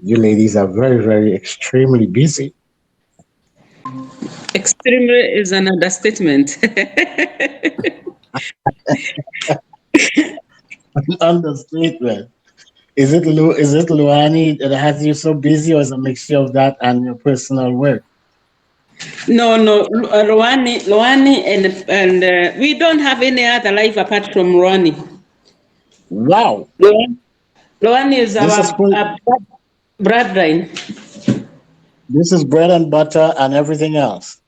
You ladies are very, very extremely busy. Extremely is an understatement. Understatement. Is it Luani that has you so busy, or is it a mixture of that and your personal work? No, no, Loani, and we don't have any other life apart from Loani. Wow. Loani is This is full, our bloodline. this is bread and butter and everything else.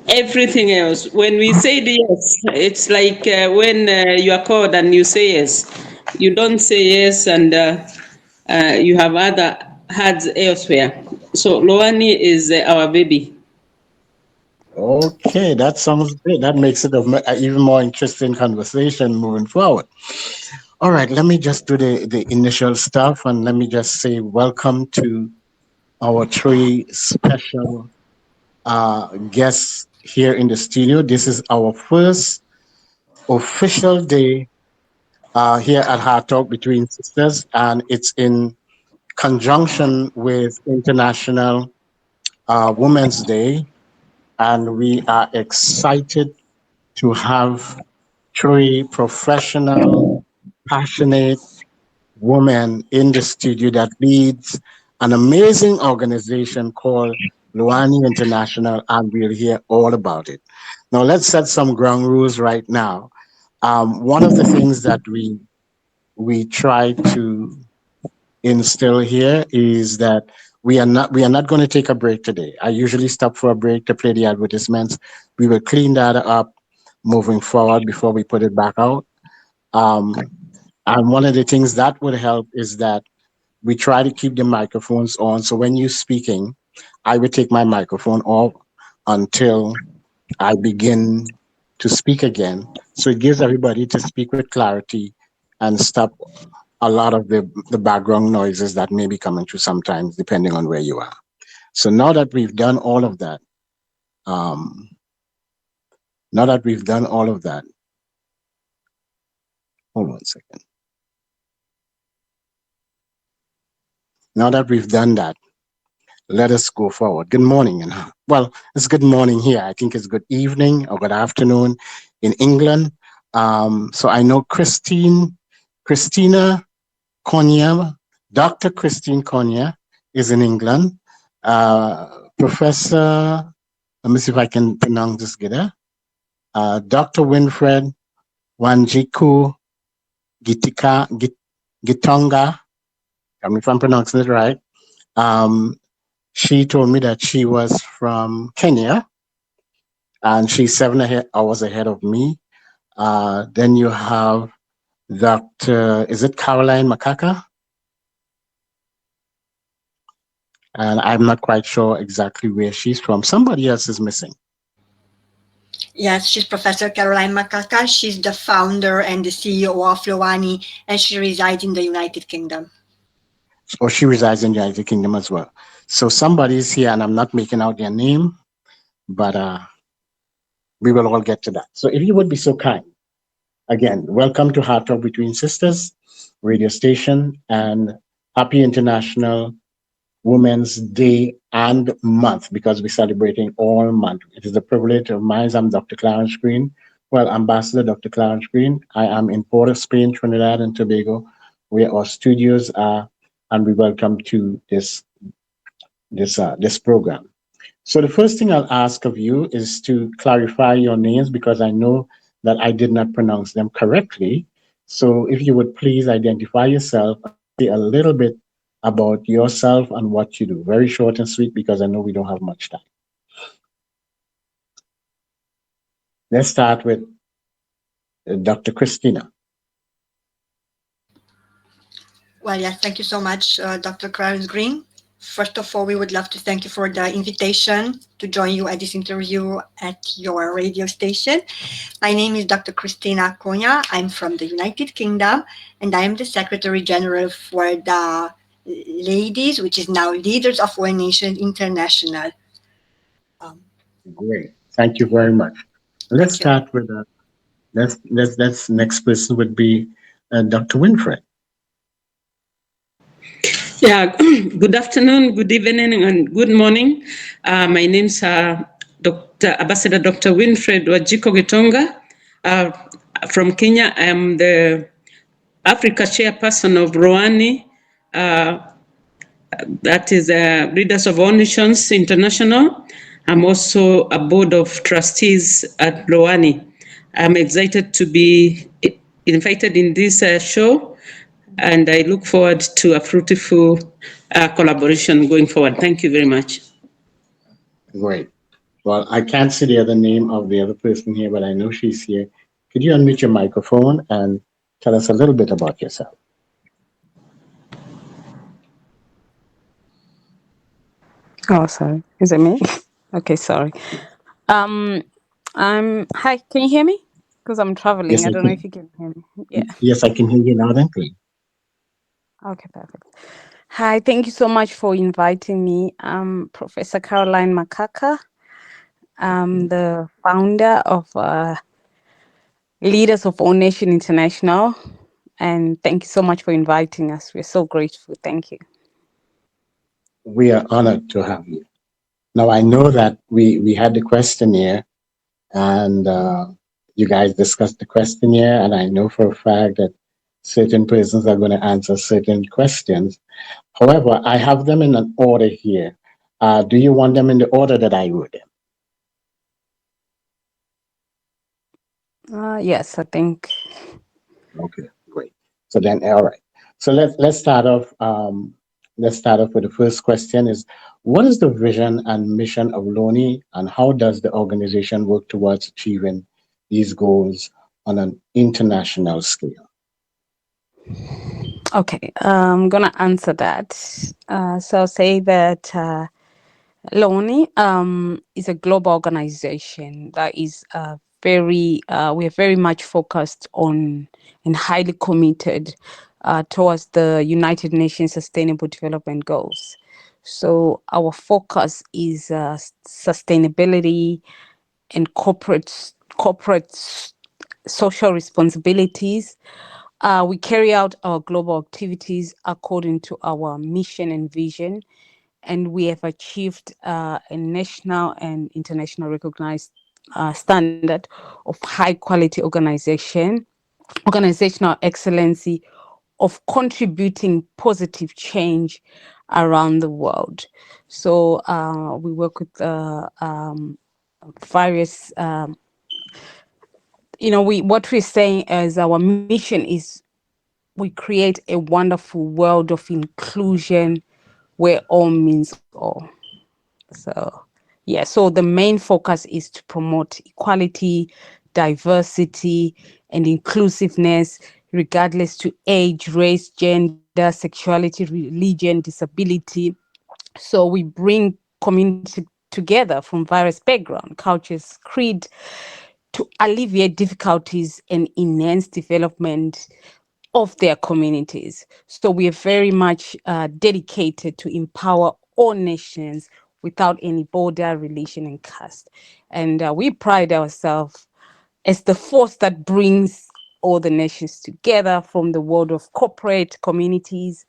Everything else. When we say yes, it's like when you are called and you say yes. You don't say yes and you have other hearts elsewhere. So Loani is our baby. Okay, that sounds great. That makes it a even more interesting conversation moving forward. All right, let me just do the initial stuff and let me just say welcome to our three special guests here in the studio. This is our first official day here at Heart Talk Between Sisters, and it's in conjunction with International Women's Day. And we are excited to have three professional, passionate women in the studio that leads an amazing organization called LOANI International, and we'll hear all about it. Now, let's set some ground rules right now. One of the things that we try to instill here is that we are not going to take a break today. I usually stop for a break to play the advertisements. We will clean that up moving forward before we put it back out. Um, and one of the things that would help is that we try to keep the microphones on. So when you're speaking, I would take my microphone off until I begin to speak again. So it gives everybody to speak with clarity and stop a lot of the background noises that may be coming through sometimes, depending on where you are. So now that we've done all of that, um, now that we've done all of that, hold on a second. Now that we've done that, let us go forward. Good morning. And well, it's good morning here. I think it's good evening or good afternoon in England. So I know Christina Konya, Dr. Christine Konya is in England. Professor, let me see if I can pronounce this good. Dr. Winfred Wanjiku Gitonga, I mean, if I'm pronouncing it right. Um, she told me that she was from Kenya and she's 7 hours ahead of me. Then you have Dr. Is it Caroline Makaka? And I'm not quite sure exactly where she's from. Somebody else is missing. Yes, she's Professor Caroline Makaka. She's the founder and the CEO of Loani, and she resides in the United Kingdom. Or she resides in the United Kingdom as well. So somebody's here, and I'm not making out their name, but we will all get to that. So if you would be so kind, again, welcome to Heart Talk Between Sisters radio station, and happy International Women's Day and month, because we're celebrating all month. It is a privilege of mine. I'm Dr. Clarence Green. Well, Ambassador Dr. Clarence Green. I am in Port of Spain, Trinidad and Tobago, where our studios are, and we welcome to this program. So the first thing I'll ask of you is to clarify your names, because I know that I did not pronounce them correctly. So if you would please identify yourself, say a little bit about yourself and what you do. Very short and sweet, because I know we don't have much time. Let's start with Dr. Christina. Well, yes, thank you so much, Dr. Clarence Green. First of all, we would love to thank you for the invitation to join you at this interview at your radio station. My name is Dr. Christina Konya. I'm from the United Kingdom, and I am the Secretary General for the Ladies, which is now Leaders of One Nation International. Great. Thank you very much. Let's start with next person would be Dr. Winfred. Yeah, good afternoon, good evening, and good morning. My name's Dr. Ambassador Dr. Winfred Wajiko Gitonga from Kenya. I am the Africa chairperson of LOANI, that is Leaders of All Nations International. I'm also a board of trustees at LOANI. I'm excited to be invited in this show, and I look forward to a fruitful collaboration going forward. Thank you very much. Great. Well, I can't see the other name of the other person here, but I know she's here. Could you unmute your microphone and tell us a little bit about yourself? Oh, sorry. Is it me? Okay, sorry. Um, hi. Can you hear me? Because I'm traveling. Yes, I I don't know if can. you can hear me. Yeah. Yes, I can hear you loud and clear. Okay, perfect. Hi. Thank you so much for inviting me. I'm Professor Caroline Makaka. I'm the founder of Leaders of All Nation International, and thank you so much for inviting us. We're so grateful. Thank you. We are honored to have you. Now, I know that we had the questionnaire and you guys discussed the questionnaire, and I know for a fact that certain persons are going to answer certain questions. However, I have them in an order here. Do you want them in the order that I wrote them? Yes, I think. Okay, great. So then, all right. So let's start off. Let's start off with the first question: Is what is the vision and mission of LOANI, and how does the organization work towards achieving these goals on an international scale? Okay, I'm gonna answer that. So I'll say that LOANI is a global organization that is we are very much focused on and highly committed towards the United Nations Sustainable Development Goals. So our focus is sustainability and corporate social responsibilities. We carry out our global activities according to our mission and vision, and we have achieved a national and international recognized standard of high quality organizational excellency, of contributing positive change around the world. So we work with various what we're saying as our mission is we create a wonderful world of inclusion where all means all. So, yeah, so the main focus is to promote equality, diversity, and inclusiveness, regardless to age, race, gender, sexuality, religion, disability. So we bring community together from various background, cultures, creed, to alleviate difficulties and enhance development of their communities. So we are very much dedicated to empower all nations without any border, religion, and caste. And we pride ourselves as the force that brings all the nations together from the world of corporate communities,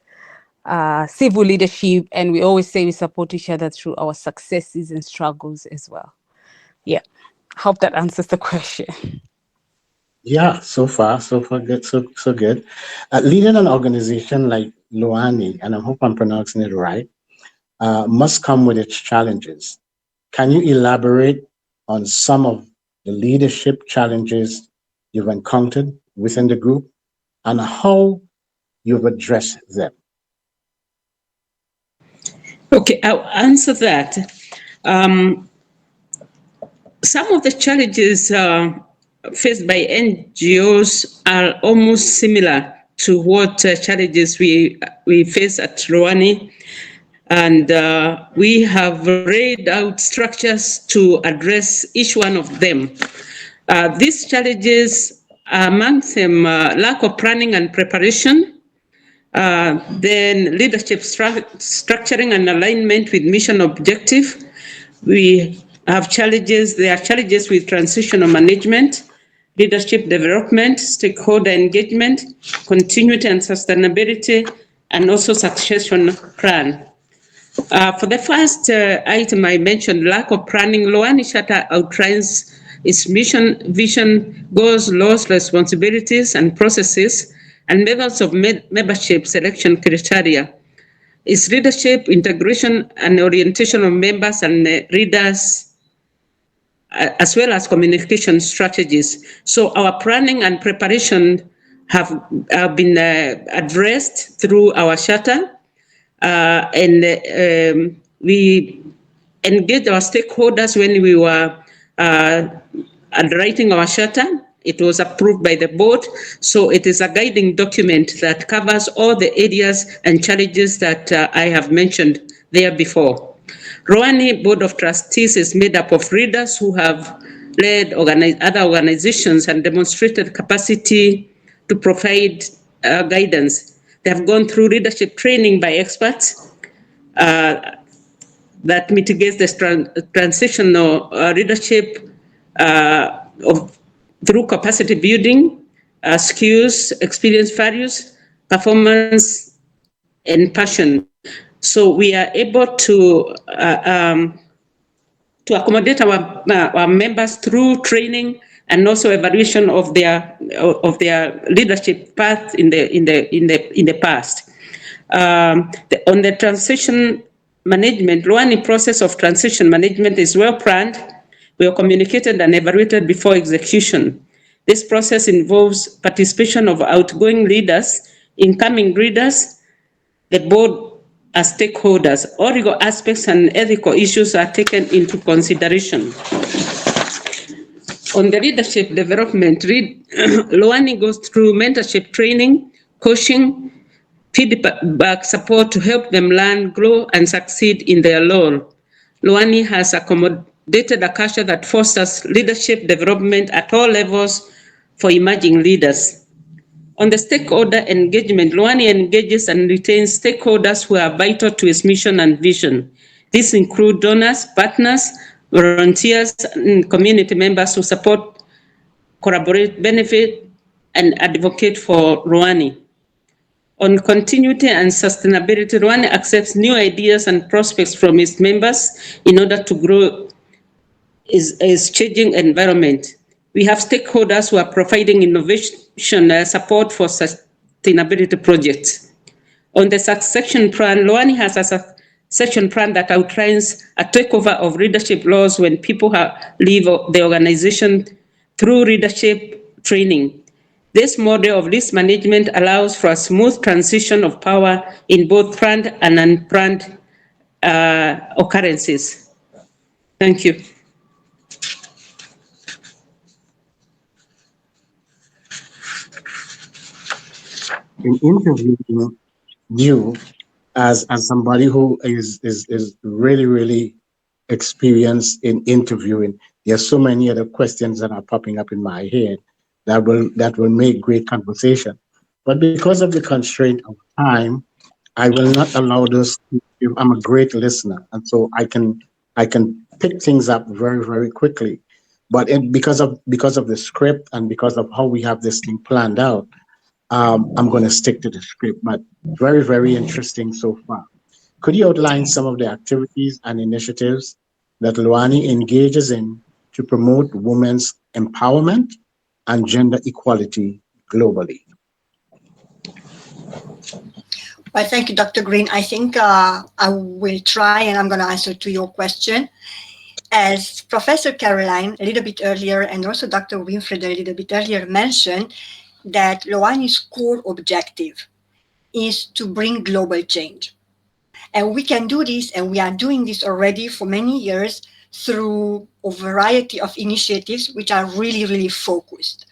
civil leadership, and we always say we support each other through our successes and struggles as well. Yeah, hope that answers the question. Yeah, so far good, so good. Leading an organization like LOANI, and I hope I'm pronouncing it right, must come with its challenges. Can you elaborate on some of the leadership challenges you've encountered within the group and how you've addressed them? Okay, I'll answer that. Um, some of the challenges faced by NGOs are almost similar to what challenges we face at LOANI, and we have laid out structures to address each one of them. These challenges are among them lack of planning and preparation, then leadership structuring and alignment with mission objective. We have challenges, there are challenges with transitional management, leadership development, stakeholder engagement, continuity and sustainability, and also succession plan. For the first item I mentioned, lack of planning, LOANI Charter outlines its mission, vision, goals, laws, responsibilities, and processes, and methods of membership selection criteria. Its leadership, integration, and orientation of members and readers, as well as communication strategies. So our planning and preparation have been addressed through our charter, and we engaged our stakeholders when we were underwriting our charter. It was approved by the board, so it is a guiding document that covers all the areas and challenges that I have mentioned there before. LOANI Board of Trustees is made up of leaders who have led other organizations and demonstrated capacity to provide guidance. They have gone through leadership training by experts that mitigates the transitional leadership through capacity building, skills, experience values, performance, and passion. So we are able to accommodate our members through training and also evaluation of their leadership path in the past. On the transition management, LOANI process of transition management is well planned, well communicated and evaluated before execution. This process involves participation of outgoing leaders, incoming leaders, the board as stakeholders. All legal aspects and ethical issues are taken into consideration. On the leadership development, LOANI goes through mentorship training, coaching, feedback support to help them learn, grow, and succeed in their role. LOANI has accommodated a culture that fosters leadership development at all levels for emerging leaders. On the stakeholder engagement, LOANI engages and retains stakeholders who are vital to its mission and vision. These include donors, partners, volunteers, and community members who support, collaborate, benefit, and advocate for LOANI. On continuity and sustainability, LOANI accepts new ideas and prospects from its members in order to grow its changing environment. We have stakeholders who are providing innovation support for sustainability projects. On the succession plan, LOANI has a succession plan that outlines a takeover of leadership roles when people leave the organization through leadership training. This model of risk management allows for a smooth transition of power in both planned and unplanned occurrences. Thank you. In interviewing you as somebody who is really experienced in interviewing, there's so many other questions that are popping up in my head that will make great conversation. But because of the constraint of time, I will not allow this. I'm a great listener, and so I can pick things up very quickly. But because of the script and because of how we have this thing planned out, I'm going to stick to the script. But very interesting so far. Could you outline some of the activities and initiatives that LOANI engages in to promote women's empowerment and gender equality globally? Well, thank you, Dr. Green. I think I will try and I'm going to answer to your question. As Professor Caroline a little bit earlier and also Dr. Winfred a little bit earlier mentioned, that LOANI's core objective is to bring global change. And we can do this, and we are doing this already for many years through a variety of initiatives which are really focused.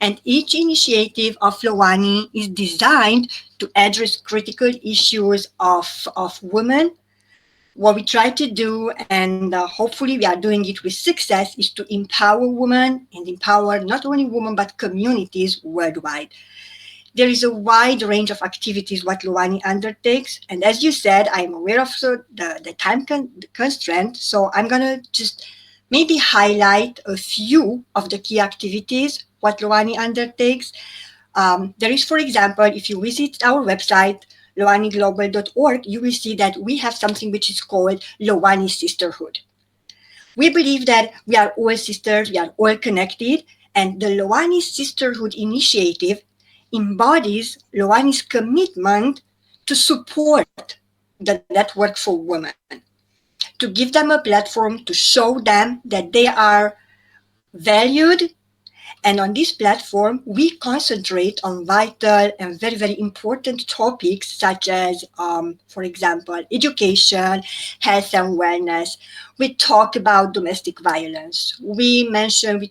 And each initiative of LOANI is designed to address critical issues of women. What we try to do, and hopefully we are doing it with success, is to empower women and empower not only women but communities worldwide. There is a wide range of activities what LOANI undertakes, and as you said, I'm aware of the time constraint, so I'm going to just maybe highlight a few of the key activities what LOANI undertakes. There is, for example, if you visit our website, loaniglobal.org, you will see that we have something which is called Loani Sisterhood. We believe that we are all sisters, we are all connected, and the Loani Sisterhood Initiative embodies Loani's commitment to support the network for women, to give them a platform to show them that they are valued. And on this platform, we concentrate on vital and very, very important topics such as, for example, education, health and wellness. We talk about domestic violence. We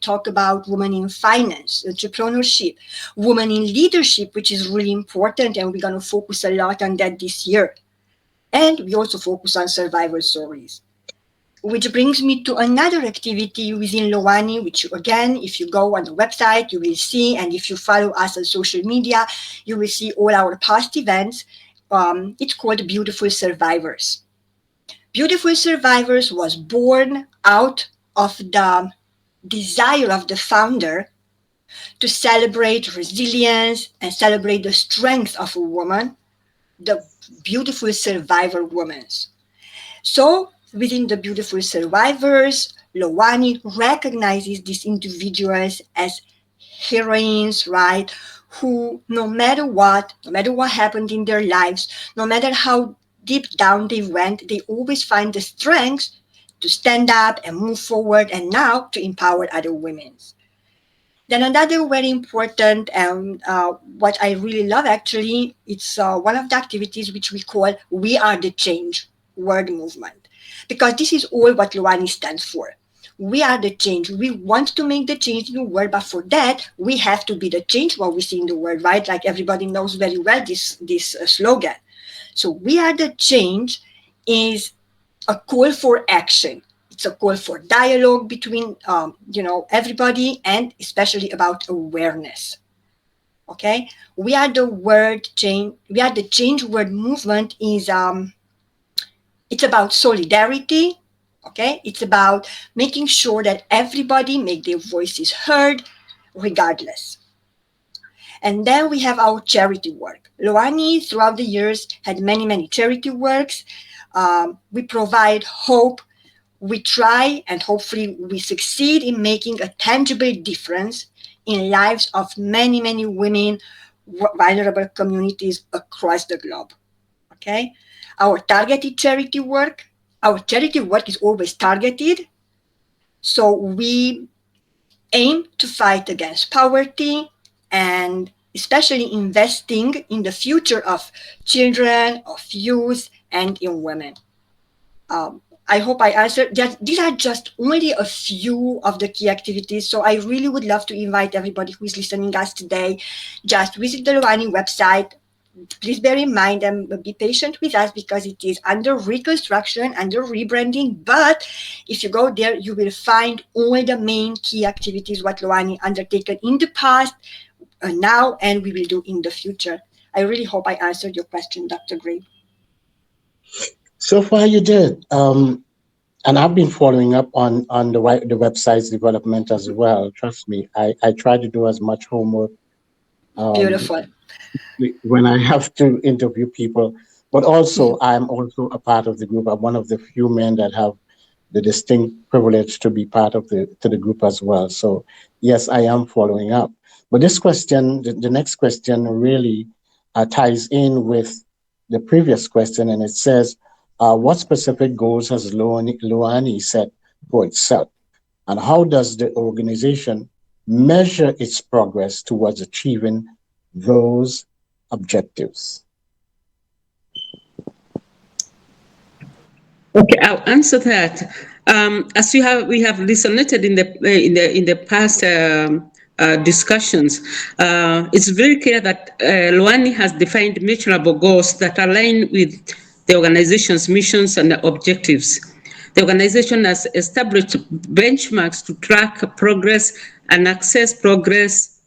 talk about women in finance, entrepreneurship, women in leadership, which is really important, and we're going to focus a lot on that this year. And we also focus on survival stories. Which brings me to another activity within Loani, which again, if you go on the website, you will see, and if you follow us on social media, you will see all our past events. It's called Beautiful Survivors. Beautiful Survivors was born out of the desire of the founder to celebrate resilience and celebrate the strength of a woman, the beautiful survivor women. So within the Beautiful Survivors, Loani recognizes these individuals as heroines, right? Who, no matter what happened in their lives, no matter how deep down they went, they always find the strength to stand up and move forward, and now to empower other women. Then another very important and what I really love actually, it's one of the activities which we call We Are the Change World Movement. Because this is all what Loani stands for. We are the change. We want to make the change in the world, but for that, we have to be the change what we see in the world, right? Like everybody knows very well this slogan. So we are the change is a call for action. It's a call for dialogue between, everybody, and especially about awareness. Okay, we are the word change. We are the change word movement. It's about solidarity. Okay, it's about making sure that everybody make their voices heard, regardless. And then we have our charity work. Loani, throughout the years, had many charity works. We provide hope. We try, and hopefully we succeed in making a tangible difference in lives of many women, vulnerable communities across the globe. Okay, our charity work is always targeted. So we aim to fight against poverty, and especially investing in the future of children, of youth, and in women. I hope I answered that. These are just only a few of the key activities. So I really would love to invite everybody who is listening us today, just visit the Loani website. Please bear in mind and be patient with us because it is under reconstruction, under rebranding. But if you go there, you will find all the main key activities what Loani undertaken in the past, now, and we will do in the future. I really hope I answered your question, Dr. Gray. So far, you did. And I've been following up on the website's development as well. Trust me, I try to do as much homework Beautiful. when I have to interview people. But also, I'm also a part of the group. I'm one of the few men that have the distinct privilege to be part of the group as well. So yes, I am following up. But this question, the next question, really ties in with the previous question, and it says, what specific goals has Loani set for itself? And how does the organization measure its progress towards achieving those objectives? Okay, I'll answer that. As we have listened in the past discussions, it's very clear that Loani has defined measurable goals that align with the organization's missions and objectives. The organization has established benchmarks to track progress and assess progress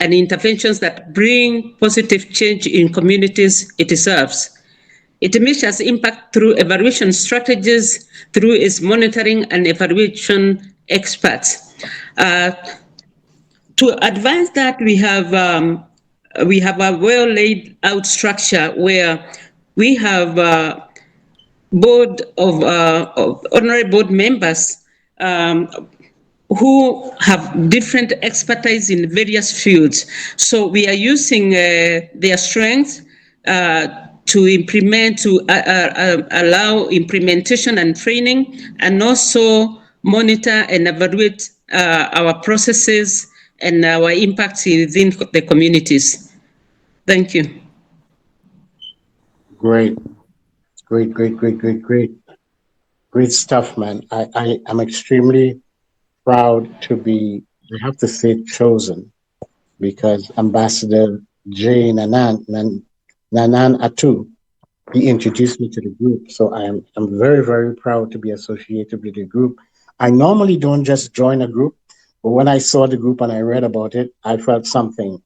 and interventions that bring positive change in communities it serves. It measures impact through evaluation strategies, through its monitoring and evaluation experts. To advance that, we have we have a well laid out structure where we have of honorary board members who have different expertise in various fields. So we are using their strengths to implement, to allow implementation and training, and also monitor and evaluate our processes and our impact within the communities. Thank you. Great, great, great, great, great, great, great stuff, man. I am extremely proud to be, I have to say, chosen because Ambassador Jane Nanan Atu, he introduced me to the group. So I'm very, very proud to be associated with the group. I normally don't just join a group, but when I saw the group and I read about it, I felt something.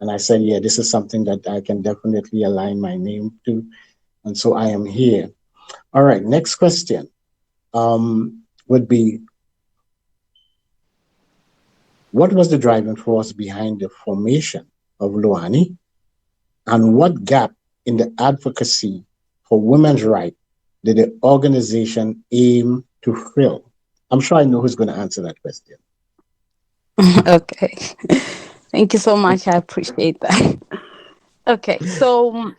And I said, yeah, this is something that I can definitely align my name to. And so I am here. All right, next question would be, what was the driving force behind the formation of Loani? And what gap in the advocacy for women's rights did the organization aim to fill? I'm sure I know who's going to answer that question. Okay. Thank you so much. I appreciate that. Okay. So,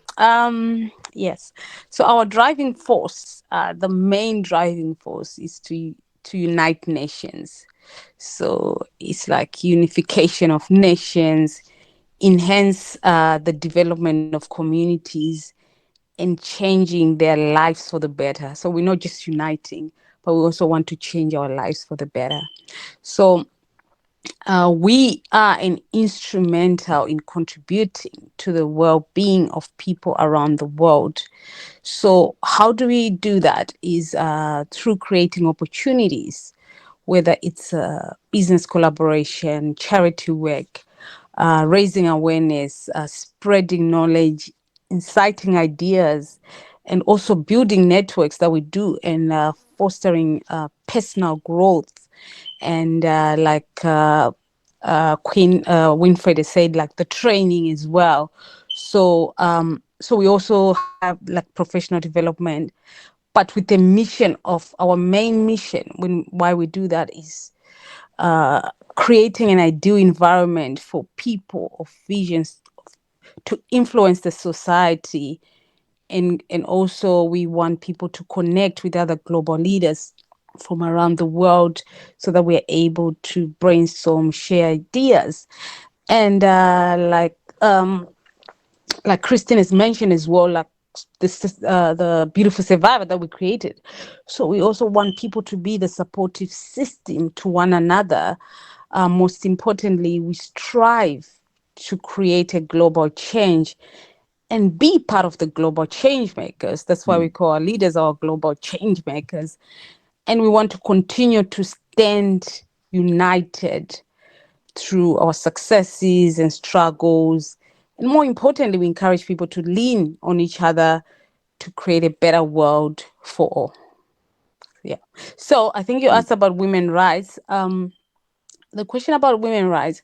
yes. So our driving force, the main driving force is to unite nations. So it's like unification of nations, enhance the development of communities, and changing their lives for the better. So we're not just uniting, but we also want to change our lives for the better. So we are an instrumental in contributing to the well-being of people around the world. So how do we do that? Is through creating opportunities, whether it's business collaboration, charity work, raising awareness, spreading knowledge, inciting ideas, and also building networks that we do, and fostering personal growth. And Queen Winfred has said, like the training as well. So we also have like professional development, but with the mission of our main mission. Why we do that is creating an ideal environment for people of visions to influence the society, and also we want people to connect with other global leaders from around the world so that we're able to brainstorm, share ideas, and like Christine has mentioned as well, like this is the beautiful survivor that we created. So we also want people to be the supportive system to one another. Most importantly, we strive to create a global change and be part of the global change makers. That's why we call our leaders our global change makers. And we want to continue to stand united through our successes and struggles. And more importantly, we encourage people to lean on each other to create a better world for all. Yeah. So I think you asked about women's rights. The question about women's rights,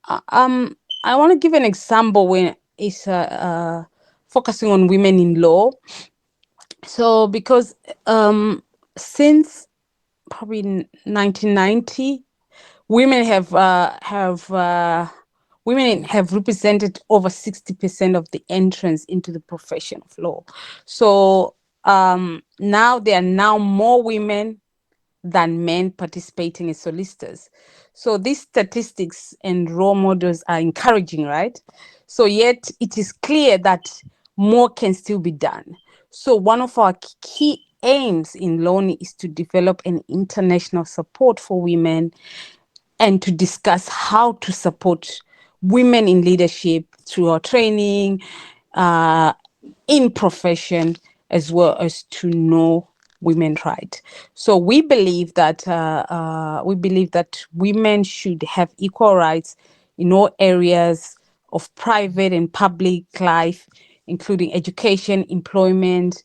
uh, um, I want to give an example when it's focusing on women in law. So because since probably 1990, women have represented over 60% of the entrance into the profession of law. So now there are now more women than men participating as solicitors. So these statistics and role models are encouraging, right? So yet it is clear that more can still be done. So one of our key aims in LOANI is to develop an international support for women and to discuss how to support women in leadership through our training, in profession, as well as to know women's rights. So we believe that women should have equal rights in all areas of private and public life, including education, employment,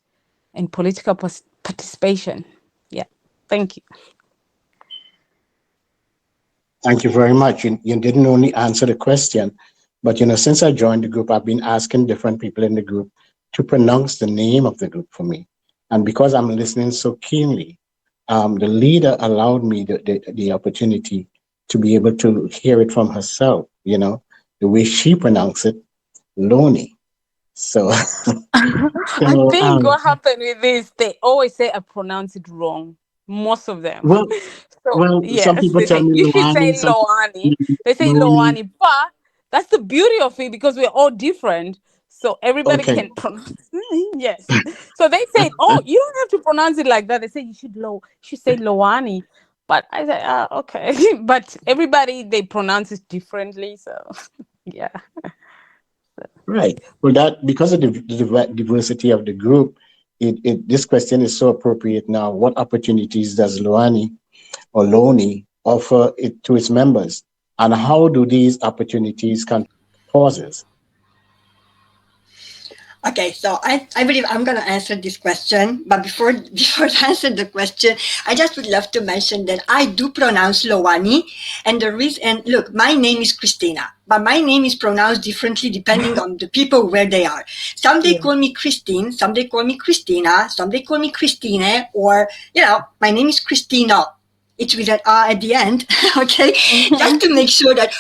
and political participation. Yeah, thank you. Thank you very much. You didn't only answer the question, But since I joined the group, I've been asking different people in the group to pronounce the name of the group for me. And because I'm listening so keenly, the leader allowed me the opportunity to be able to hear it from herself, the way she pronounced it, Loni. So, I so think what happened with this, they always say I pronounce it wrong. Most of them. well, So some yes, people they tell say me you should Loani, say some Loani. people They say Loni. Loani, but that's the beauty of it because we're all different. So everybody Okay, can pronounce. Yes. So they say, oh, you don't have to pronounce it like that. They say you should say Loani. But I say, okay. But everybody they pronounce it differently. So yeah. right. Well, that because of the diversity of the group, this question is so appropriate now. What opportunities does Loani or Loni offer it to its members, and how do these opportunities can causes? Okay, so I believe I'm gonna answer this question, but before before I answer the question, I just would love to mention that I do pronounce Loani, and the reason. And look, my name is Christina, but my name is pronounced differently depending on the people where they are. Some they Yeah. call me Christine, some they call me Christina, some they call me Christine, or my name is Christina. It's with an R at the end, okay? Just to make sure that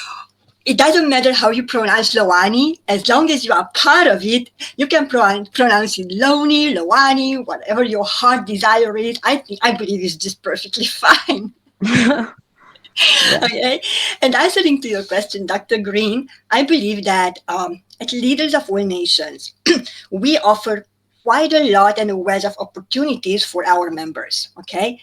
it doesn't matter how you pronounce Loani, as long as you are part of it, you can pronounce it Loni, Loani, whatever your heart desire is. I believe it's just perfectly fine. Yeah. Okay. And answering to your question, Dr. Green, I believe that at Leaders of All Nations, we offer quite a lot and a wealth of opportunities for our members. Okay.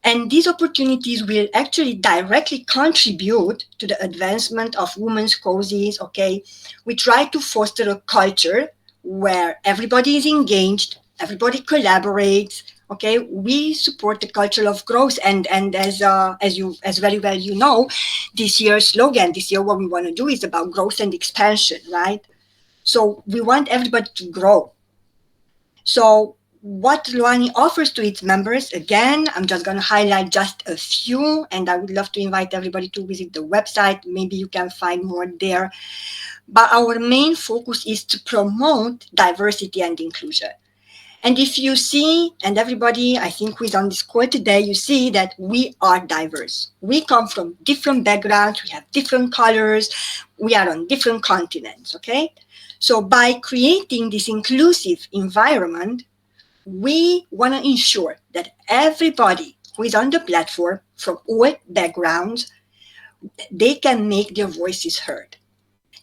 And these opportunities will actually directly contribute to the advancement of women's causes. Okay, we try to foster a culture where everybody is engaged, everybody collaborates. Okay, we support the culture of growth, and as very well you know, this year's slogan, this year what we want to do is about growth and expansion, right? So we want everybody to grow. So what Luani offers to its members, again, I'm just going to highlight just a few, and I would love to invite everybody to visit the website. Maybe you can find more there. But our main focus is to promote diversity and inclusion. And if you see, and everybody, I think who is on this call today, you see that we are diverse. We come from different backgrounds, we have different colors, we are on different continents, okay? So by creating this inclusive environment, we want to ensure that everybody who is on the platform from all backgrounds, they can make their voices heard.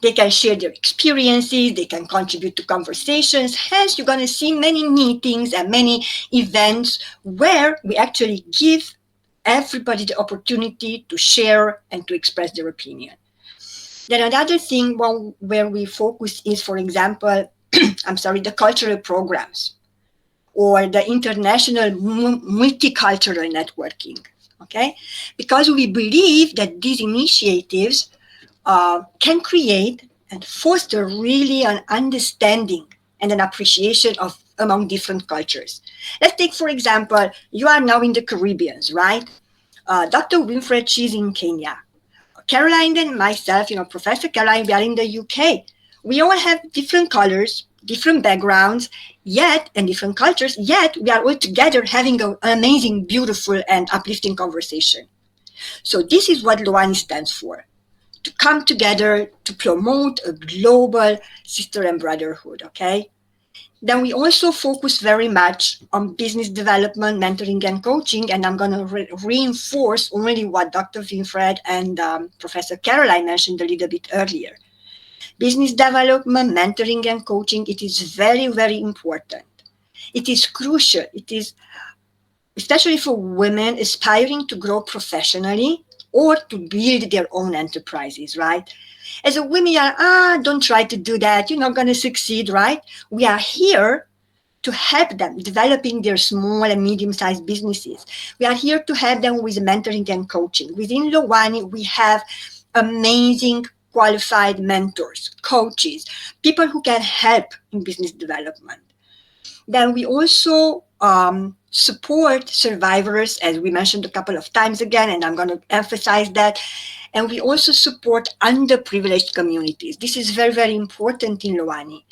They can share their experiences, they can contribute to conversations. Hence, you're going to see many meetings and many events where we actually give everybody the opportunity to share and to express their opinion. Then another thing where we focus is, for example, the cultural programs or the international multicultural networking. Okay, because we believe that these initiatives can create and foster really an understanding and an appreciation of among different cultures. Let's take, for example, you are now in the Caribbean, right? Dr. Winfred, she's in Kenya. Caroline and myself, Professor Caroline, we are in the UK. We all have different colors, different backgrounds, and different cultures, yet we are all together having an amazing, beautiful, and uplifting conversation. So this is what Loani stands for, to come together to promote a global sister and brotherhood, okay? Then we also focus very much on business development, mentoring, and coaching. And I'm going to reinforce only what Dr. Winfred and Professor Caroline mentioned a little bit earlier. Business development, mentoring, and coaching, it is very, very important. It is crucial. It is especially for women aspiring to grow professionally or to build their own enterprises, right? As a women, don't try to do that. You're not going to succeed, right? We are here to help them developing their small and medium-sized businesses. We are here to help them with mentoring and coaching. Within Loani, we have amazing qualified mentors, coaches, people who can help in business development. Then we also support survivors, as we mentioned a couple of times again, and I'm going to emphasize that. And we also support underprivileged communities. This is very, very important in Loani.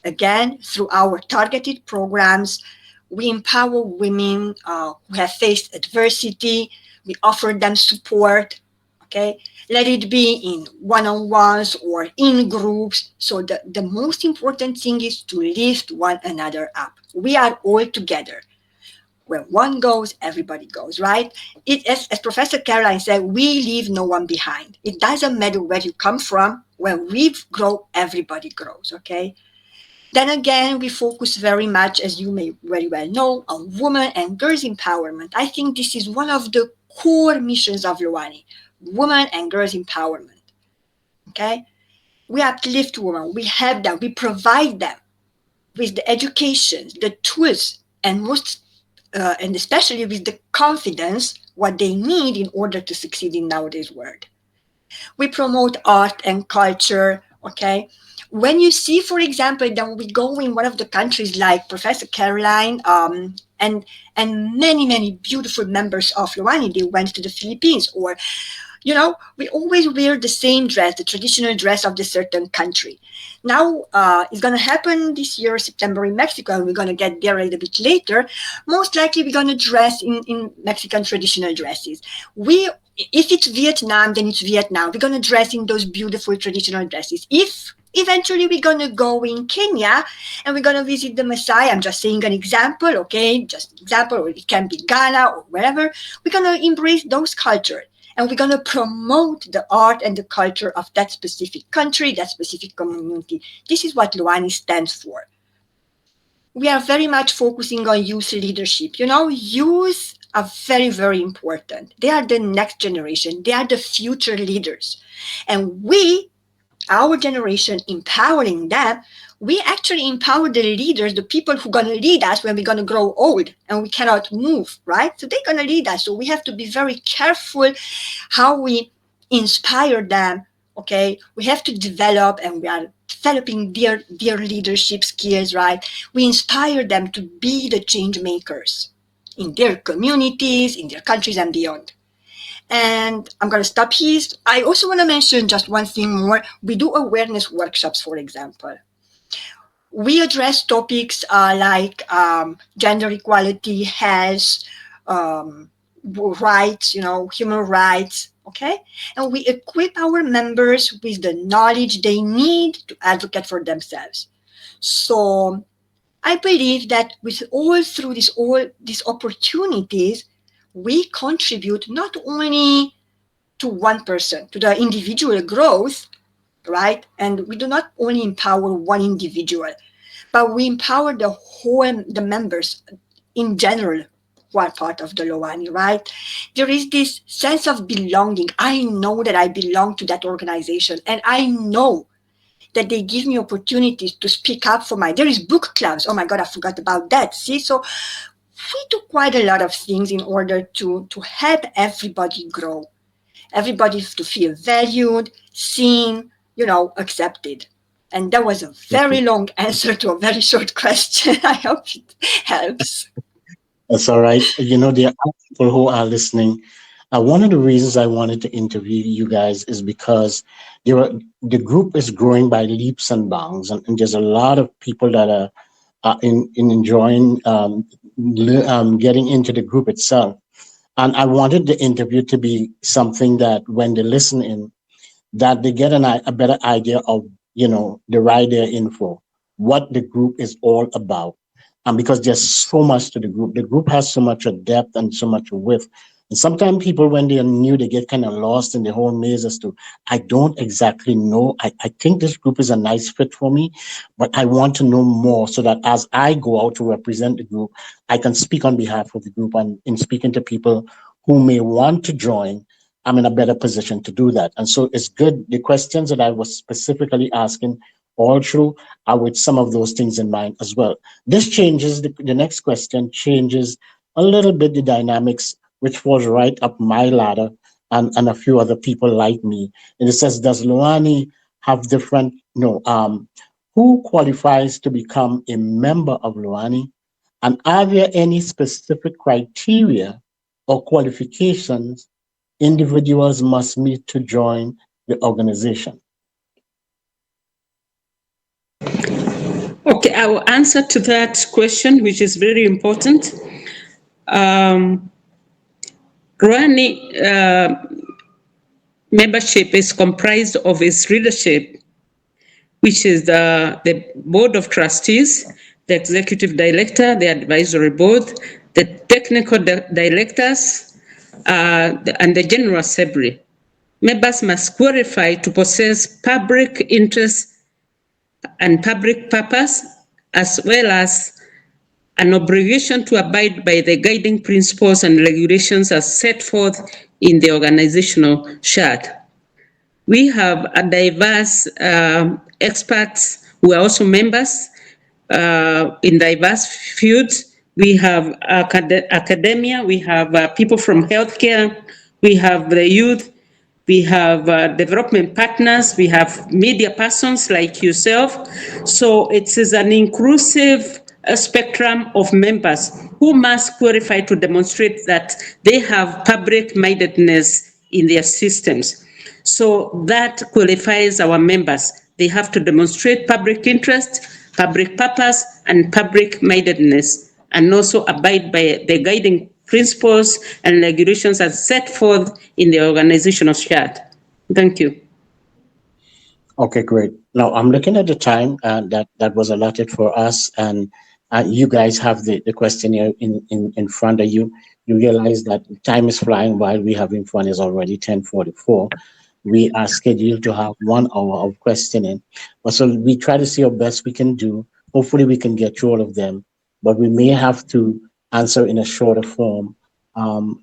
Again, through our targeted programs, we empower women who have faced adversity. We offer them support. Okay, let it be in one-on-ones or in groups. So the most important thing is to lift one another up. We are all together. Where one goes, everybody goes, right? As Professor Caroline said, we leave no one behind. It doesn't matter where you come from. When we grow, everybody grows, okay? Then again, we focus very much, as you may very well know, on women and girls empowerment. I think this is one of the core missions of Loani, women and girls empowerment, okay? We uplift women, we help them, we provide them with the education, the tools, and especially with the confidence what they need in order to succeed in nowadays world. We promote art and culture, okay? When you see, for example, that we go in one of the countries like Professor Caroline and many beautiful members of Loani, they went to the Philippines, or we always wear the same dress, the traditional dress of the certain country. Now, it's going to happen this year, September, in Mexico, and we're going to get there a little bit later. Most likely, we're going to dress in Mexican traditional dresses. If it's Vietnam, then it's Vietnam. We're going to dress in those beautiful traditional dresses. If eventually we're going to go in Kenya and we're going to visit the Maasai, I'm just saying an example, okay? Just example, or it can be Ghana or wherever. We're going to embrace those cultures. And we're going to promote the art and the culture of that specific country, that specific community. This is what Loani stands for. We are very much focusing on youth leadership. Youth are very, very important. They are the next generation. They are the future leaders. And we, our generation, empowering them, we actually empower the leaders, the people who are going to lead us when we're going to grow old and we cannot move, right? So they're going to lead us. So we have to be very careful how we inspire them, okay? We have to develop, and we are developing their leadership skills, right? We inspire them to be the change makers in their communities, in their countries, and beyond. And I'm going to stop here. I also want to mention just one thing more. We do awareness workshops, for example. We address topics like gender equality, health, rights, human rights, okay? And we equip our members with the knowledge they need to advocate for themselves. So I believe that with all these opportunities, we contribute not only to one person, to the individual growth, right? And we do not only empower one individual, but we empower the members in general who are part of the Loani, right? There is this sense of belonging. I know that I belong to that organization, and I know that they give me opportunities to speak up for there is book clubs. Oh my God, I forgot about that. See, so we do quite a lot of things in order to help everybody grow, everybody to feel valued, seen, accepted. And that was a very long answer to a very short question. I hope it helps. That's all right. There are people who are listening. One of the reasons I wanted to interview you guys is because the group is growing by leaps and bounds, and there's a lot of people that are in enjoying getting into the group itself. And I wanted the interview to be something that when they listen in, that they get a better idea of, the right there info, what the group is all about. And because there's so much to the group has so much of depth and so much width. And sometimes people, when they are new, they get kind of lost in the whole maze as to, I don't exactly know. I think this group is a nice fit for me, but I want to know more so that as I go out to represent the group, I can speak on behalf of the group, and in speaking to people who may want to join, I'm in a better position to do that. And so it's good. The questions that I was specifically asking all through are with some of those things in mind as well. This changes, the next question changes a little bit the dynamics, which falls right up my ladder and a few other people like me. And it says, does Loani have different, who qualifies to become a member of Loani? And are there any specific criteria or qualifications individuals must meet to join the organization? Okay, I will answer to that question, which is very important. Um, LOANI membership is comprised of its leadership, which is the board of trustees, the executive director, the advisory board, the technical directors, and the general assembly. Members must qualify to possess public interest and public purpose, as well as an obligation to abide by the guiding principles and regulations as set forth in the organizational chart. We have a diverse experts who are also members in diverse fields. We have academia, we have people from healthcare, we have the youth, we have development partners, we have media persons like yourself. So it is an inclusive spectrum of members who must qualify to demonstrate that they have public mindedness in their systems. So that qualifies our members. They have to demonstrate public interest, public purpose, and public mindedness, and also abide by the guiding principles and regulations as set forth in the organizational chart. Thank you. Okay, great. Now I'm looking at the time that was allotted for us, and you guys have the questionnaire in front of you. You realize that time is flying while we have in front is already 10:44. We are scheduled to have 1 hour of questioning, but so we try to see our best we can do. Hopefully, we can get through all of them, but we may have to answer in a shorter form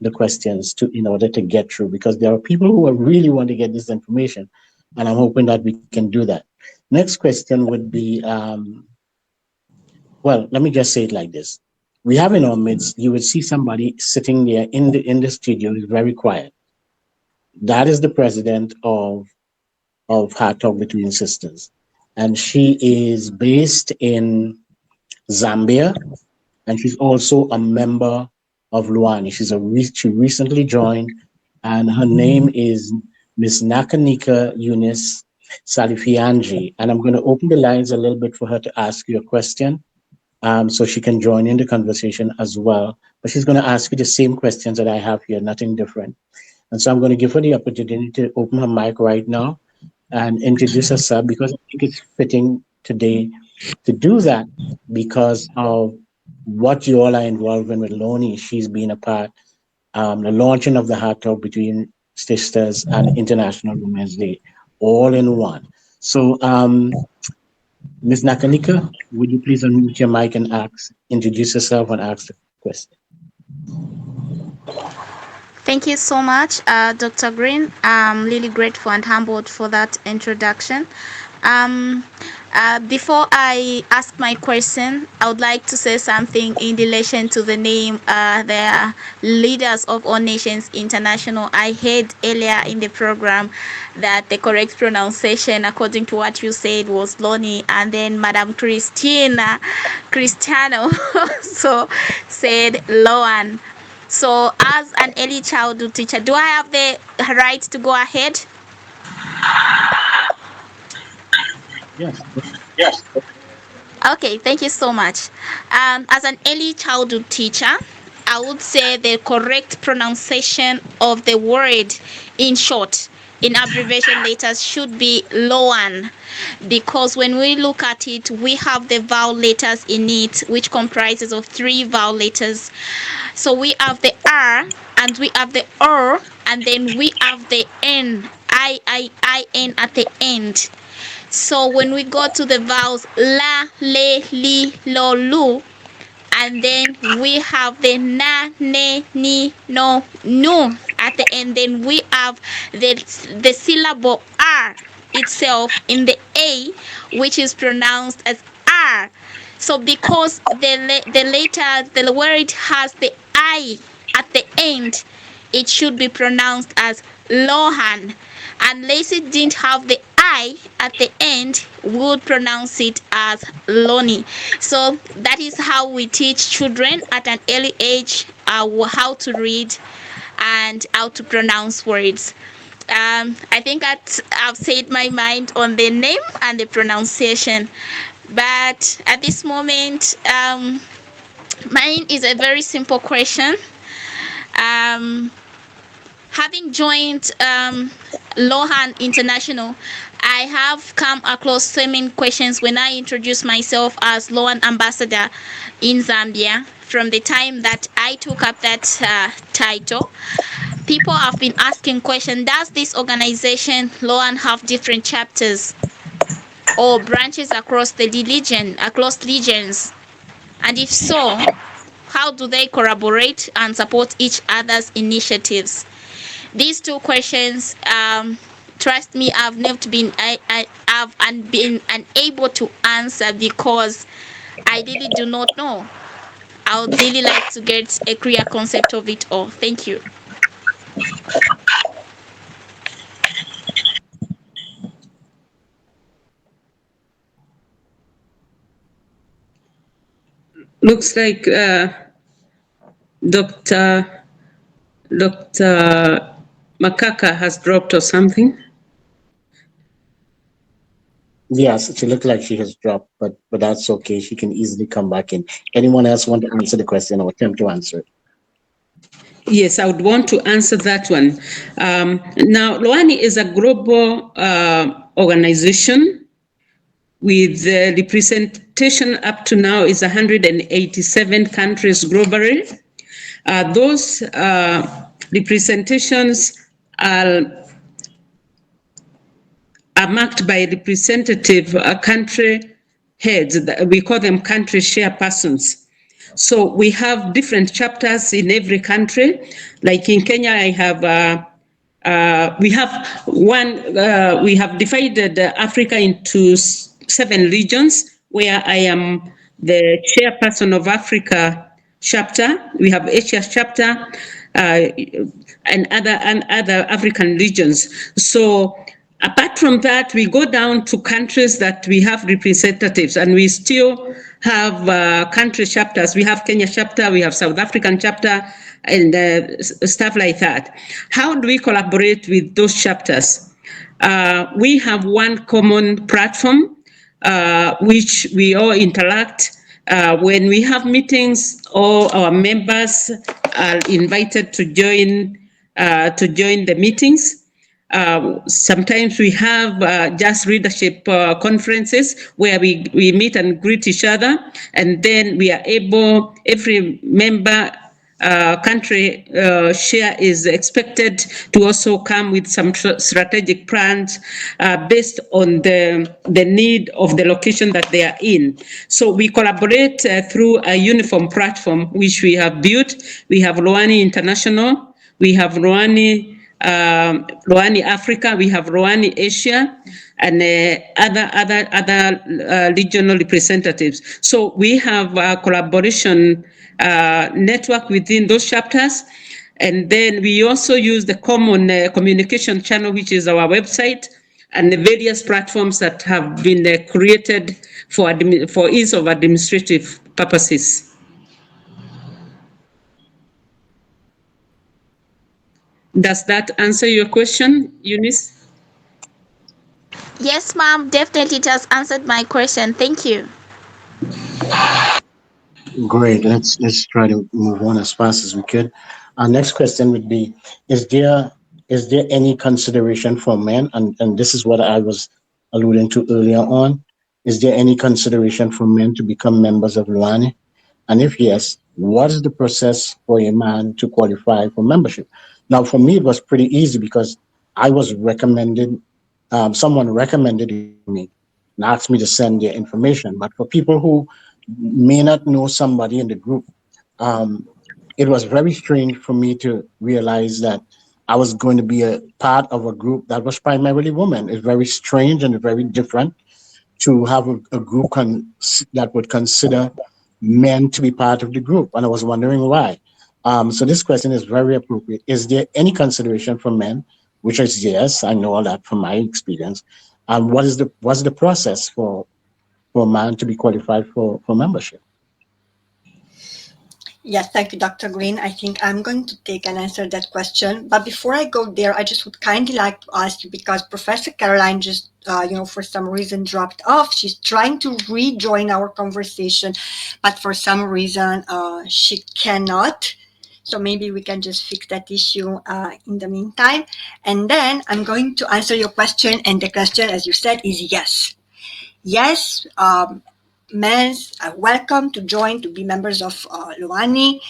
the questions to in order to get through because there are people who are really want to get this information, and I'm hoping that we can do that. Next question would be, well, let me just say it like this. We have in our midst, you would see somebody sitting there in the studio, is very quiet. That is the president of Heart Talk Between Sisters. And she is based in Zambia, and she's also a member of LOANI. She recently joined, and her name is Miss Nakanika Eunice Salifianji. And I'm going to open the lines a little bit for her to ask you a question, so she can join in the conversation as well. But she's going to ask you the same questions that I have here, nothing different. And so I'm going to give her the opportunity to open her mic right now and introduce herself because I think it's fitting today to do that because of what you all are involved in with LOANI. She's been a part, the launching of the Heart Talk Between Sisters and International Women's Day, all in one. So, Ms. Nakanika, would you please unmute your mic and introduce yourself and ask the question? Thank you so much, Dr. Green. I'm really grateful and humbled for that introduction. Um, Before I ask my question, I would like to say something in relation to the name. The leaders of All Nations International. I heard earlier in the program that the correct pronunciation, according to what you said, was LOANI, and then Madam Cristiano so said LOAN. So, as an early childhood teacher, do I have the right to go ahead? Yes. Yes. Okay, thank you so much. As an early childhood teacher, I would say the correct pronunciation of the word, in short, in abbreviation letters, should be LOAN, because when we look at it, we have the vowel letters in it, which comprises of 3 vowel letters. So we have the R, and we have the R, and then we have the N, I-N at the end. So when we go to the vowels la, le, li, lo, lu, and then we have the na, ne, ni, no, nu at the end, then we have the syllable R itself in the A, which is pronounced as R. So because the word has the I at the end, it should be pronounced as Lohan. Unless it didn't have the I at the end would pronounce it as LOANI. So that is how we teach children at an early age how to read and how to pronounce words. I think that I've said my mind on the name and the pronunciation, but at this moment, mine is a very simple question. Um, Having joined Lohan International, I have come across so many questions when I introduced myself as Lohan Ambassador in Zambia. From the time that I took up that title, people have been asking questions. Does this organization, Lohan, have different chapters or branches across the across regions? And if so, how do they collaborate and support each other's initiatives? These two questions, trust me, I've never been I've been unable to answer because I really do not know. I would really like to get a clear concept of it all. Thank you. Looks like Dr. Makaka has dropped or something. Yes, she looked like she has dropped, but that's okay. She can easily come back in. Anyone else want to answer the question or attempt to answer it? Yes, I would want to answer that one. Now, LOANI is a global organization with representation up to now is 187 countries globally. Those representations are marked by representative country heads. We call them country chairpersons. So we have different chapters in every country. Like in Kenya, we have divided Africa into 7 regions where I am the chairperson of Africa chapter. We have Asia chapter and other African regions. So apart from that, we go down to countries that we have representatives, and we still have country chapters. We have Kenya chapter, we have South African chapter, and stuff like that. How do we collaborate with those chapters? We have one common platform which we all interact. When we have meetings, all our members are invited to join the meetings. Sometimes we have just leadership conferences where we meet and greet each other, and then we are able, every member country share is expected to also come with some strategic plans based on the need of the location that they are in. So we collaborate through a uniform platform which we have built. We have LOANI International, we have LOANI Africa, we have LOANI Asia, and other regional representatives. So we have a collaboration network within those chapters, and then we also use the common communication channel, which is our website, and the various platforms that have been created for ease of administrative purposes. Does that answer your question, Eunice? Yes, ma'am, definitely it has answered my question. Thank you. Great. Let's try to move on as fast as we could. Our next question would be: Is there any consideration for men? And this is what I was alluding to earlier on. Is there any consideration for men to become members of LOANI? And if yes, what is the process for a man to qualify for membership? Now, for me, it was pretty easy because I was recommended. Someone recommended it to me and asked me to send their information. But for people who may not know somebody in the group, it was very strange for me to realize that I was going to be a part of a group that was primarily women. It's very strange and very different to have a group that would consider men to be part of the group. And I was wondering why. So this question is very appropriate. Is there any consideration for men? Which is yes, I know all that from my experience. And what's the process for a man to be qualified for membership? Yes, thank you, Dr. Green. I think I'm going to take and answer that question. But before I go there, I just would kindly like to ask you, because Professor Caroline just, for some reason dropped off. She's trying to rejoin our conversation, but for some reason, she cannot. So maybe we can just fix that issue in the meantime. And then I'm going to answer your question. And the question, as you said, is yes. Yes, men are welcome to join to be members of Loani.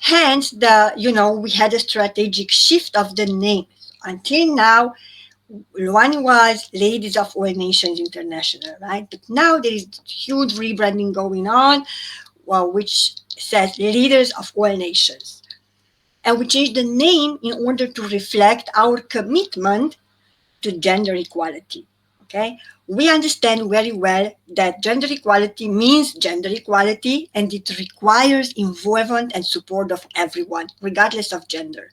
Hence, we had a strategic shift of the name. Until now, Loani was Ladies of All Nations International, right? But now there is huge rebranding going on, well, which says Leaders of All Nations. And we changed the name in order to reflect our commitment to gender equality. Okay, we understand very well that gender equality means gender equality, and it requires involvement and support of everyone, regardless of gender.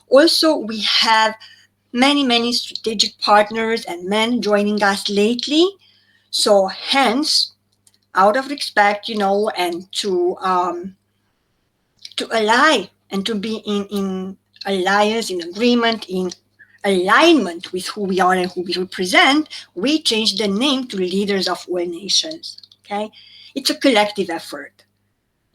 Also, we have many strategic partners and men joining us lately. So, hence, out of respect, and to ally and to be in alliance, in agreement, in alignment with who we are and who we represent, we changed the name to Leaders of All Nations. Okay, it's a collective effort.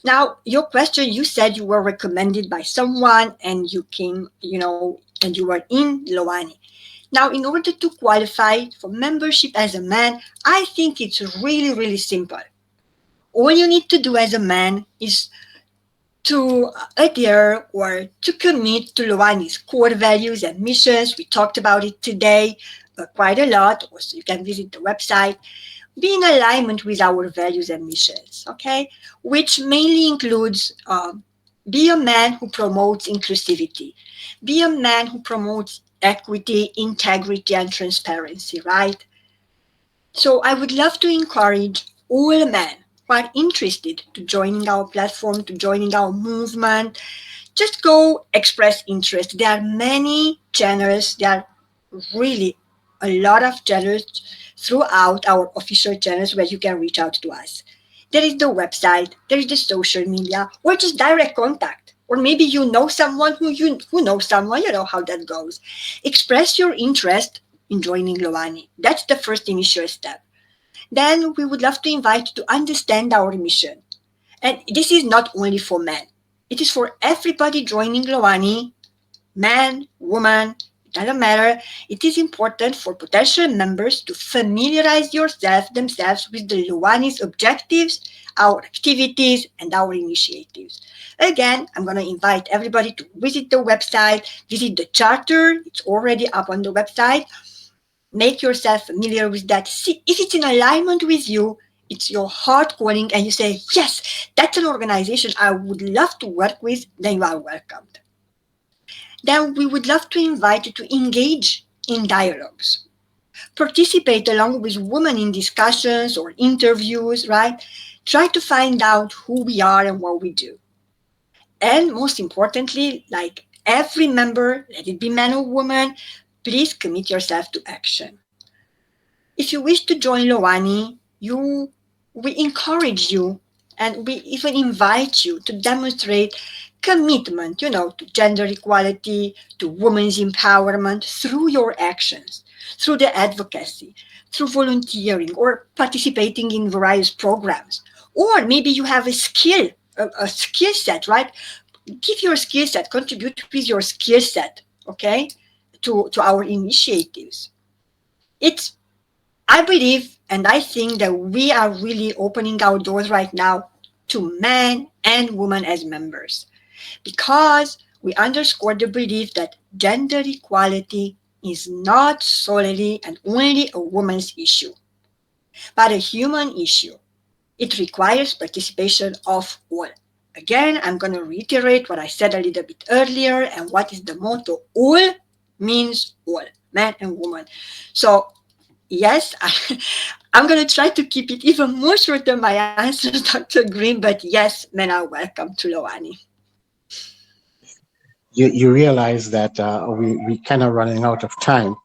Now, your question, you said you were recommended by someone and you came, and you were in Loani. Now, in order to qualify for membership as a man, I think it's really simple. All you need to do as a man is to adhere or to commit to Loani's core values and missions. We talked about it today quite a lot. Also, you can visit the website. Be in alignment with our values and missions, okay? Which mainly includes be a man who promotes inclusivity, be a man who promotes equity, integrity, and transparency, right? So I would love to encourage all men who are interested to joining our platform, to joining our movement. Just go express interest. There are many channels. There are really a lot of channels throughout our official channels where you can reach out to us. There is the website, there is the social media, or just direct contact. Or maybe you know someone who knows someone, you know how that goes. Express your interest in joining Loani. That's the first initial step. Then we would love to invite you to understand our mission. And this is not only for men. It is for everybody joining Loani, man, woman, it doesn't matter. It is important for potential members to familiarize themselves with the Loani's objectives, our activities, and our initiatives. Again, I'm going to invite everybody to visit the website, visit the charter. It's already up on the website. Make yourself familiar with that. See if it's in alignment with you, it's your heart calling, and you say, yes, that's an organization I would love to work with, then you are welcomed. Then we would love to invite you to engage in dialogues. Participate along with women in discussions or interviews, right? Try to find out who we are and what we do. And most importantly, like every member, let it be man or woman, please commit yourself to action. If you wish to join Loani, we encourage you and we even invite you to demonstrate commitment, to gender equality, to women's empowerment through your actions, through the advocacy, through volunteering or participating in various programs. Or maybe you have a skill set, right? Give your skill set, contribute with your skill set, okay, to our initiatives. It's I believe and I think that we are really opening our doors right now to men and women as members because we underscore the belief that gender equality is not solely and only a woman's issue, but a human issue. It requires participation of all. Again, I'm going to reiterate what I said a little bit earlier and what is the motto. All means all, man and woman. So yes, I'm going to try to keep it even more short than my answer, Dr. Green, but yes, men are welcome to Loani. You realize that we kind of running out of time.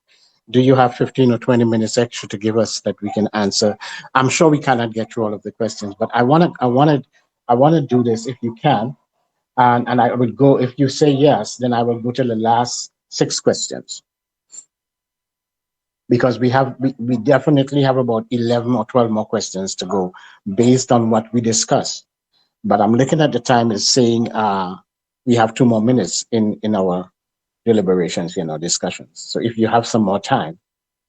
do you have 15 or 20 minutes extra to give us that we can answer? I'm sure we cannot get through all of the questions, but I want to do this if you can. And I would go, if you say yes, then I will go to the last 6 questions, because we definitely have about 11 or 12 more questions to go based on what we discussed. But I'm looking at the time as saying we have 2 more minutes in our deliberations, discussions. So if you have some more time,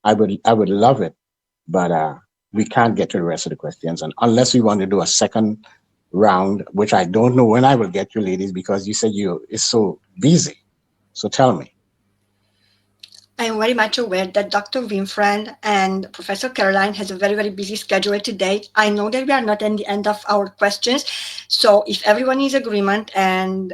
I would love it. But we can't get to the rest of the questions, and unless we want to do a second round, which I don't know when I will get you ladies, because you said you is so busy. So tell me. I'm very much aware that Dr. Winfred and Professor Caroline has a very, very busy schedule today. I know that we are not at the end of our questions. So if everyone is agreement and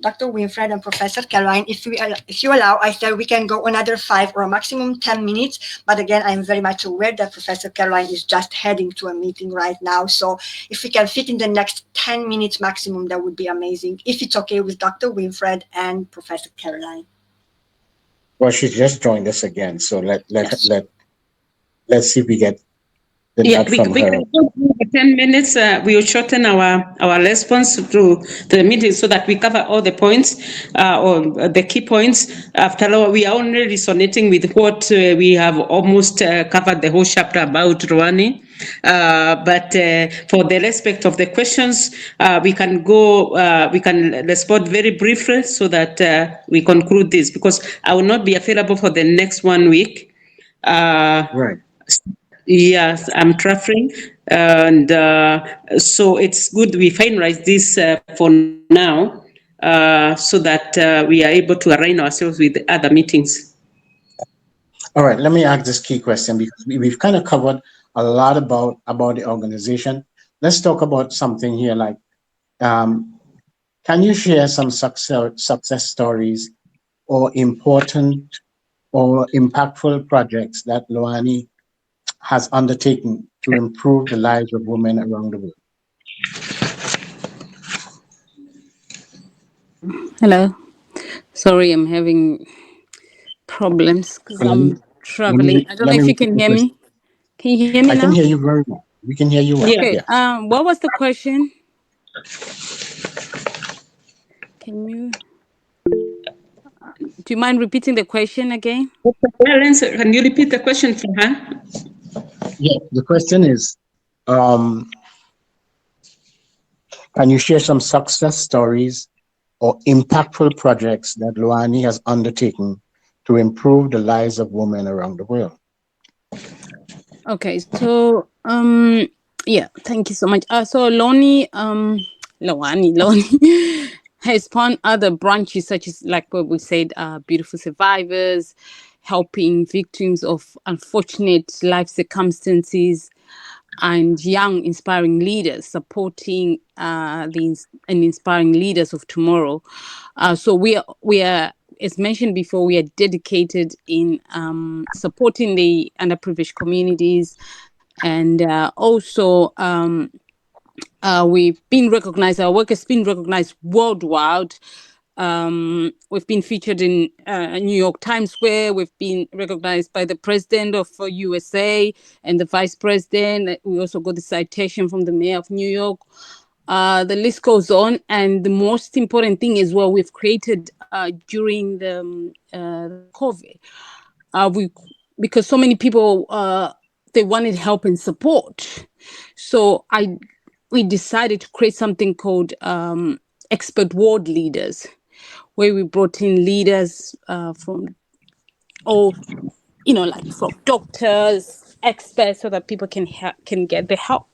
Dr. Winfred and Professor Caroline, if you allow, I said we can go another 5 or a maximum 10 minutes. But again, I'm very much aware that Professor Caroline is just heading to a meeting right now. So if we can fit in the next 10 minutes maximum, that would be amazing. If it's okay with Dr. Winfred and Professor Caroline. Well, she just joined us again, so Yes. let's see if we get the Yeah, nod from we her. can go through the 10 minutes. We will shorten our response to the meeting so that we cover all the points or the key points. After all, we are only resonating with what we have almost covered the whole chapter about Rwani. But for the respect of the questions, we can respond very briefly so that we conclude this, because I will not be available for the next 1 week. Right. Yes, I'm traveling, and so it's good we finalize this for now, so that we are able to align ourselves with other meetings. All right. Let me ask this key question, because we've kind of covered a lot about the organization. Let's talk about something here, like um, can you share some success stories or important or impactful projects that Loani has undertaken to improve the lives of women around the world? Hello. Sorry, I'm having problems because So I'm traveling. I don't know let me if you repeat can the hear question. me. Can you hear me I can now? hear you very well. We can hear you well. Yeah. Okay. Yes. What was the question? Can you do you mind repeating the question again? Lawrence, can you repeat the question for her? Yeah. The question is, um, can you share some success stories or impactful projects that Loani has undertaken to improve the lives of women around the world? Okay. So yeah, thank you so much. So Loani has spawned other branches such as, like what we said, beautiful survivors, helping victims of unfortunate life circumstances, and young inspiring leaders, supporting and inspiring leaders of tomorrow. So we are, as mentioned before, we are dedicated in supporting the underprivileged communities, and also we've been recognized. Our work has been recognized worldwide. We've been featured in New York Times Square. We've been recognized by the president of USA and the vice president. We also got the citation from the mayor of New York. The list goes on, and the most important thing is, well, we've created during the COVID. We Because so many people they wanted help and support, so we decided to create something called expert world leaders, where we brought in leaders from all, like from doctors, experts, so that people can get the help.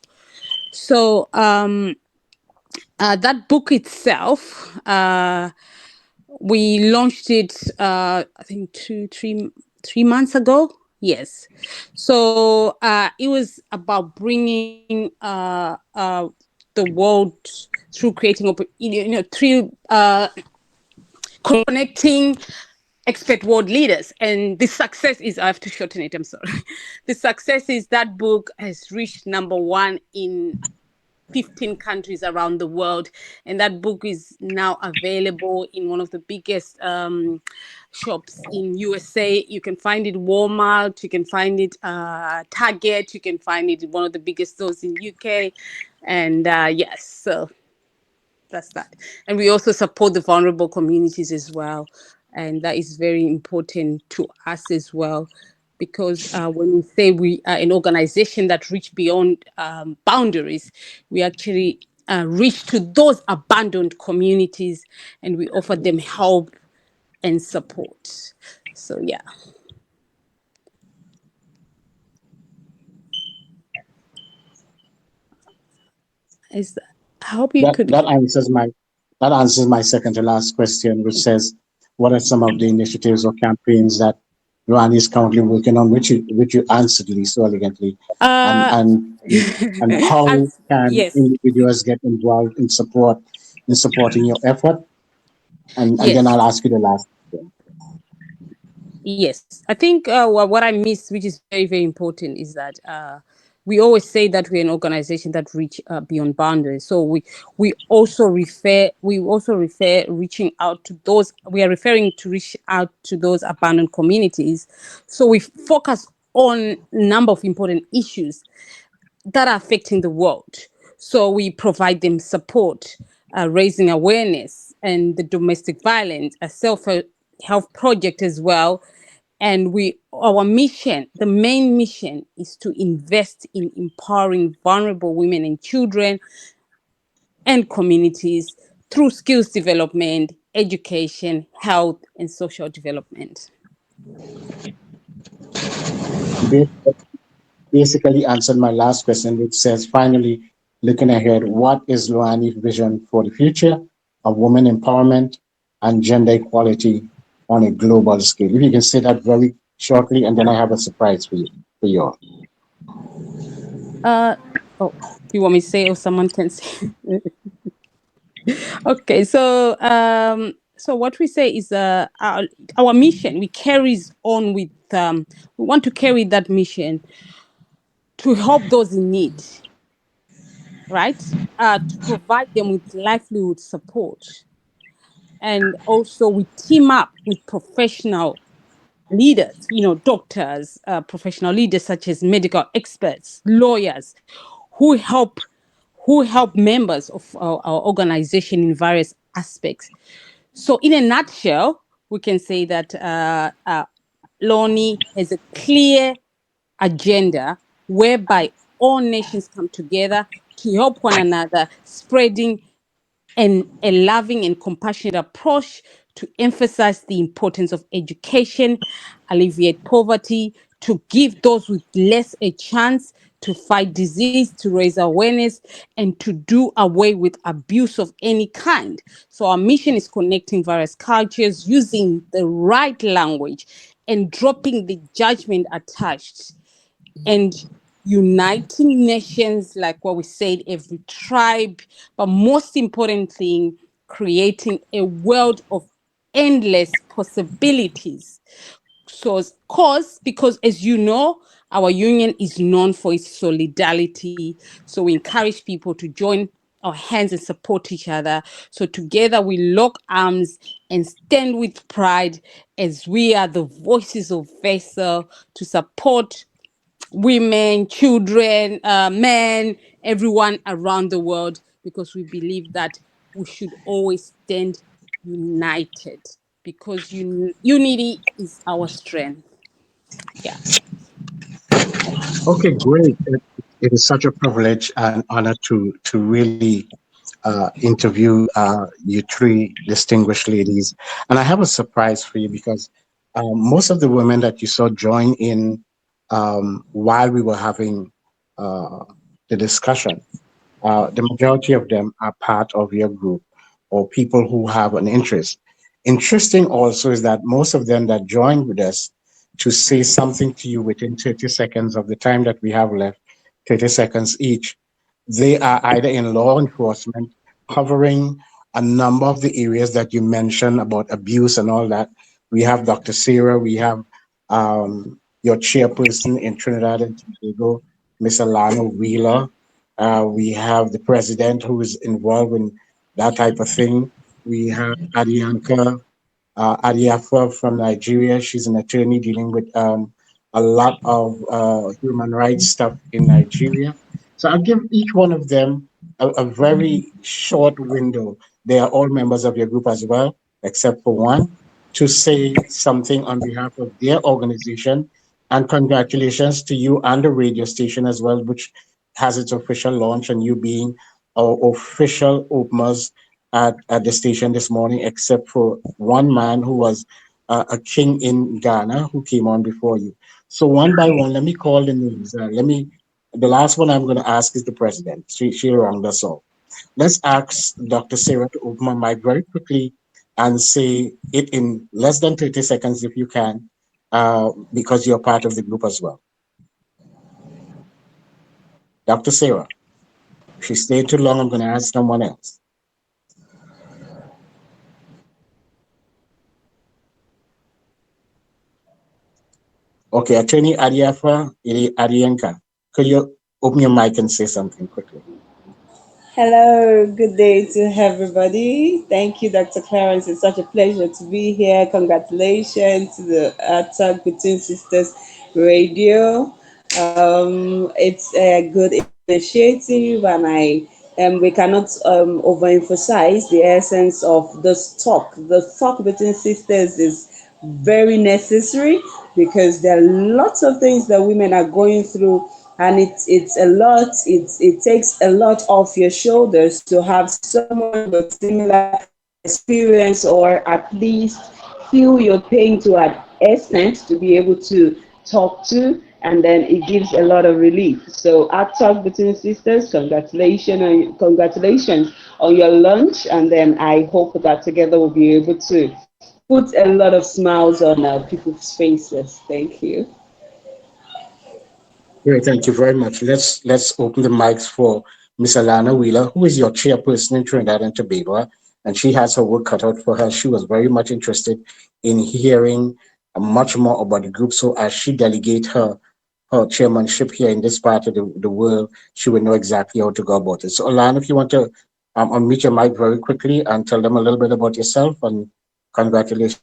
So that book itself, we launched it I think 3 months ago. Yes. So it was about bringing the world through creating through connecting expert world leaders. And the success is, I have to shorten it, I'm sorry. The success is that book has reached number 1 in 15 countries around the world. And that book is now available in one of the biggest shops in USA. You can find it Walmart, you can find it Target, you can find it in one of the biggest stores in UK. And yes, so that's that. And we also support the vulnerable communities as well. And that is very important to us as well, because when we say we are an organization that reach beyond boundaries, we actually reach to those abandoned communities, and we offer them help and support. So yeah, is I hope you That could. that answers my second to last question, which says, what are some of the initiatives or campaigns that Luani is currently working on, which you answered Lee so elegantly, and Uh, and how as can yes, individuals get involved in supporting your effort, and then I'll yes. ask you the last question. Yes, I think what I miss, which is very, very important, is that we always say that we're an organization that reach beyond boundaries. So we also refer reaching out to those. We are referring to reach out to those abandoned communities. So we focus on number of important issues that are affecting the world. So we provide them support, raising awareness, and the domestic violence, a self-help project as well. And our mission, the main mission, is to invest in empowering vulnerable women and children and communities through skills development, education, health, and social development. Ba- Basically answered my last question, which says, finally, looking ahead, what is Luani's vision for the future of women empowerment and gender equality on a global scale? If you can say that very shortly, and then I have a surprise for you all. Uh, oh, you want me to say, or someone can say? Okay, so what we say is our mission. We carries on with we want to carry that mission to help those in need, right? To provide them with livelihood support, and also we team up with professional leaders, doctors, professional leaders such as medical experts, lawyers, who help who help members of our organization in various aspects. So, in a nutshell, we can say that LONI has a clear agenda whereby all nations come together to help one another, spreading a loving and compassionate approach to emphasize the importance of education, alleviate poverty, to give those with less a chance to fight disease, to raise awareness, and to do away with abuse of any kind. So, our mission is connecting various cultures using the right language and dropping the judgment attached, and uniting nations, like what we said, every tribe, but most important thing, creating a world of endless possibilities. So, cause because as you know, our union is known for its solidarity. So we encourage people to join our hands and support each other. So together we lock arms and stand with pride as we are the voices of Vessel to support women, children, men, everyone around the world, because we believe that we should always stand united, because unity is our strength. Yeah. Okay, great. It is such a privilege and honor to really interview you three distinguished ladies. And I have a surprise for you because most of the women that you saw join in while we were having uh, the discussion, the majority of them are part of your group or people who have an interest. Interesting also is that most of them that joined with us to say something to you within 30 seconds of the time that we have left, 30 seconds each, they are either in law enforcement covering a number of the areas that you mentioned about abuse and all that. We have Dr. Sarah, we have your chairperson in Trinidad and Tobago, Miss Alana Wheeler, We have the president who is involved in that type of thing. We have Adianka Adiafa from Nigeria. She's an attorney dealing with a lot of human rights stuff in Nigeria. So I'll give each one of them a very short window. They are all members of your group as well, except for one, to say something on behalf of their organization. And congratulations to you and the radio station as well, which has its official launch, and you being our official openers at the station this morning, except for one man who was a king in Ghana who came on before you. So one by one, let me call the names. The last one I'm going to ask is the president. She wronged us all. Let's ask Dr. Sarah to open my mic very quickly and say it in less than 30 seconds if you can, because you're part of the group as well. Dr. Sarah, if she stayed too long, I'm going to ask someone else. Okay, Attorney Adienka, could you open your mic and say something quickly? Hello, good day to everybody. Thank you, Dr. Clarence. It's such a pleasure to be here. Congratulations to the Talk Between Sisters Radio. It's a good initiative, and we cannot overemphasize the essence of this talk. The talk between sisters is very necessary because there are lots of things that women are going through, and it's a lot. It takes a lot off your shoulders to have someone with similar experience, or at least feel your pain to an extent to be able to talk to, and then it gives a lot of relief. So at Talk Between Sisters, congratulations on your launch, and then I hope that together we'll be able to put a lot of smiles on people's faces. Thank you. Great, thank you very much. Let's open the mics for Miss Alana Wheeler, who is your chairperson in Trinidad and Tobago, and she has her work cut out for her. She was very much interested in hearing much more about the group. So as she delegate her chairmanship here in this part of the world, she will know exactly how to go about it. So Alana, if you want to unmute your mic very quickly and tell them a little bit about yourself, and congratulations.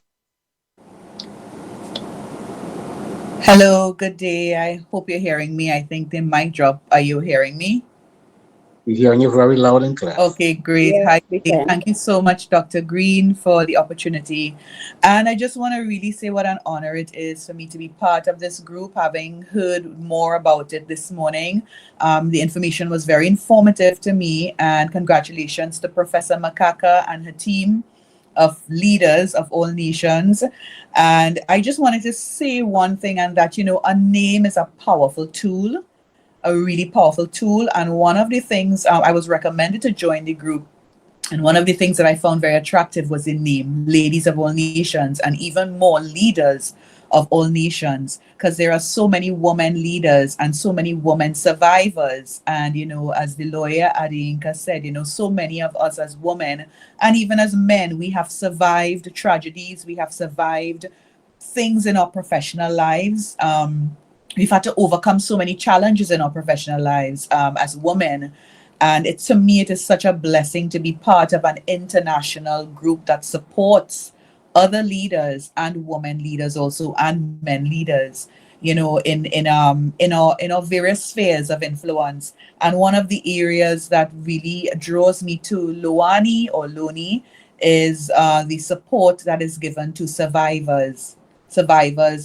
Hello, good day. I hope you're hearing me. I think the mic drop. Are you hearing me? We're hearing you very loud and clear. Okay, great. Yes, Hi. we can. Thank you so much, Dr. Green, for the opportunity. And I just want to really say what an honor it is for me to be part of this group, having heard more about it this morning. The information was very informative to me, and congratulations to Professor Makaka and her team of leaders of all nations. And I just wanted to say one thing, and that, a name is a powerful tool, a really powerful tool. And one of the things I was recommended to join the group, and one of the things that I found very attractive was the name, Ladies of All Nations, and even more leaders of all nations, because there are so many women leaders and so many women survivors. And, as the lawyer Adinka said, so many of us as women and even as men, we have survived tragedies, we have survived things in our professional lives. We've had to overcome so many challenges in our professional lives as women. And to me, it is such a blessing to be part of an international group that supports other leaders and women leaders also, and men leaders, in our various spheres of influence. And one of the areas that really draws me to LOANI or LOANI is the support that is given to survivors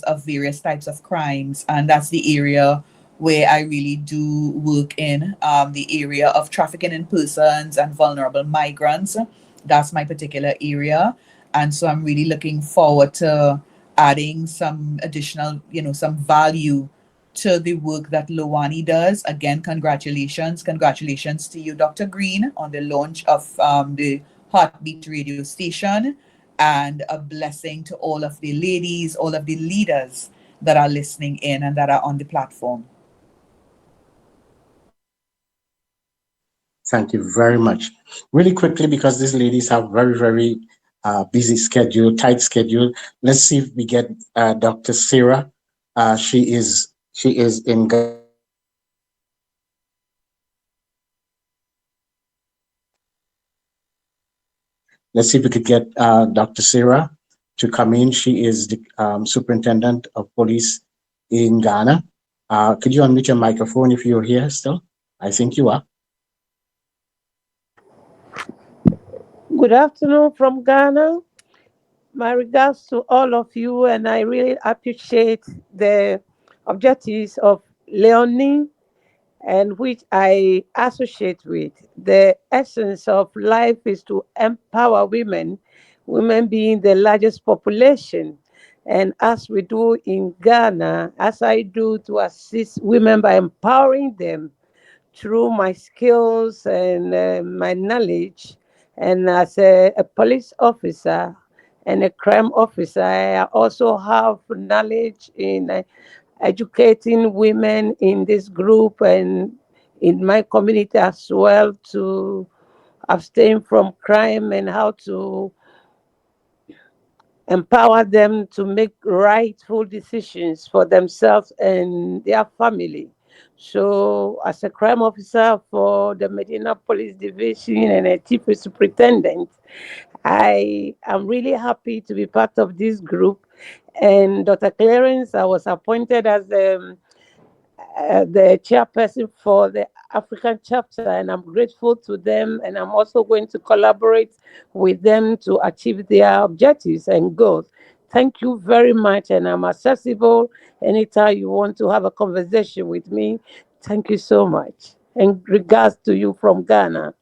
of various types of crimes. And that's the area where I really do work in, the area of trafficking in persons and vulnerable migrants. That's my particular area. And so I'm really looking forward to adding some additional, some value to the work that Loani does. Again, congratulations. Congratulations to you, Dr. Green, on the launch of the Heartbeat radio station, and a blessing to all of the ladies, all of the leaders that are listening in and that are on the platform. Thank you very much. Really quickly, because these ladies have very, very busy schedule, tight schedule. Let's see if we get Dr. Sarah. She is in Ghana. Let's see if we could get Dr. Sarah to come in. She is the superintendent of police in Ghana. Could you unmute your microphone if you're here still? I think you are. Good afternoon from Ghana. My regards to all of you, and I really appreciate the objectives of Leonie and which I associate with. The essence of life is to empower women, women being the largest population. And as we do in Ghana, as I do to assist women by empowering them through my skills and my knowledge. And as a police officer and a crime officer, I also have knowledge in educating women in this group and in my community as well to abstain from crime and how to empower them to make rightful decisions for themselves and their family. So, as a crime officer for the Medina Police Division and a chief superintendent, I am really happy to be part of this group. And Dr. Clarence, I was appointed as the chairperson for the African chapter, and I'm grateful to them. And I'm also going to collaborate with them to achieve their objectives and goals. Thank you very much, and I'm accessible anytime you want to have a conversation with me. Thank you so much. And regards to you from Ghana.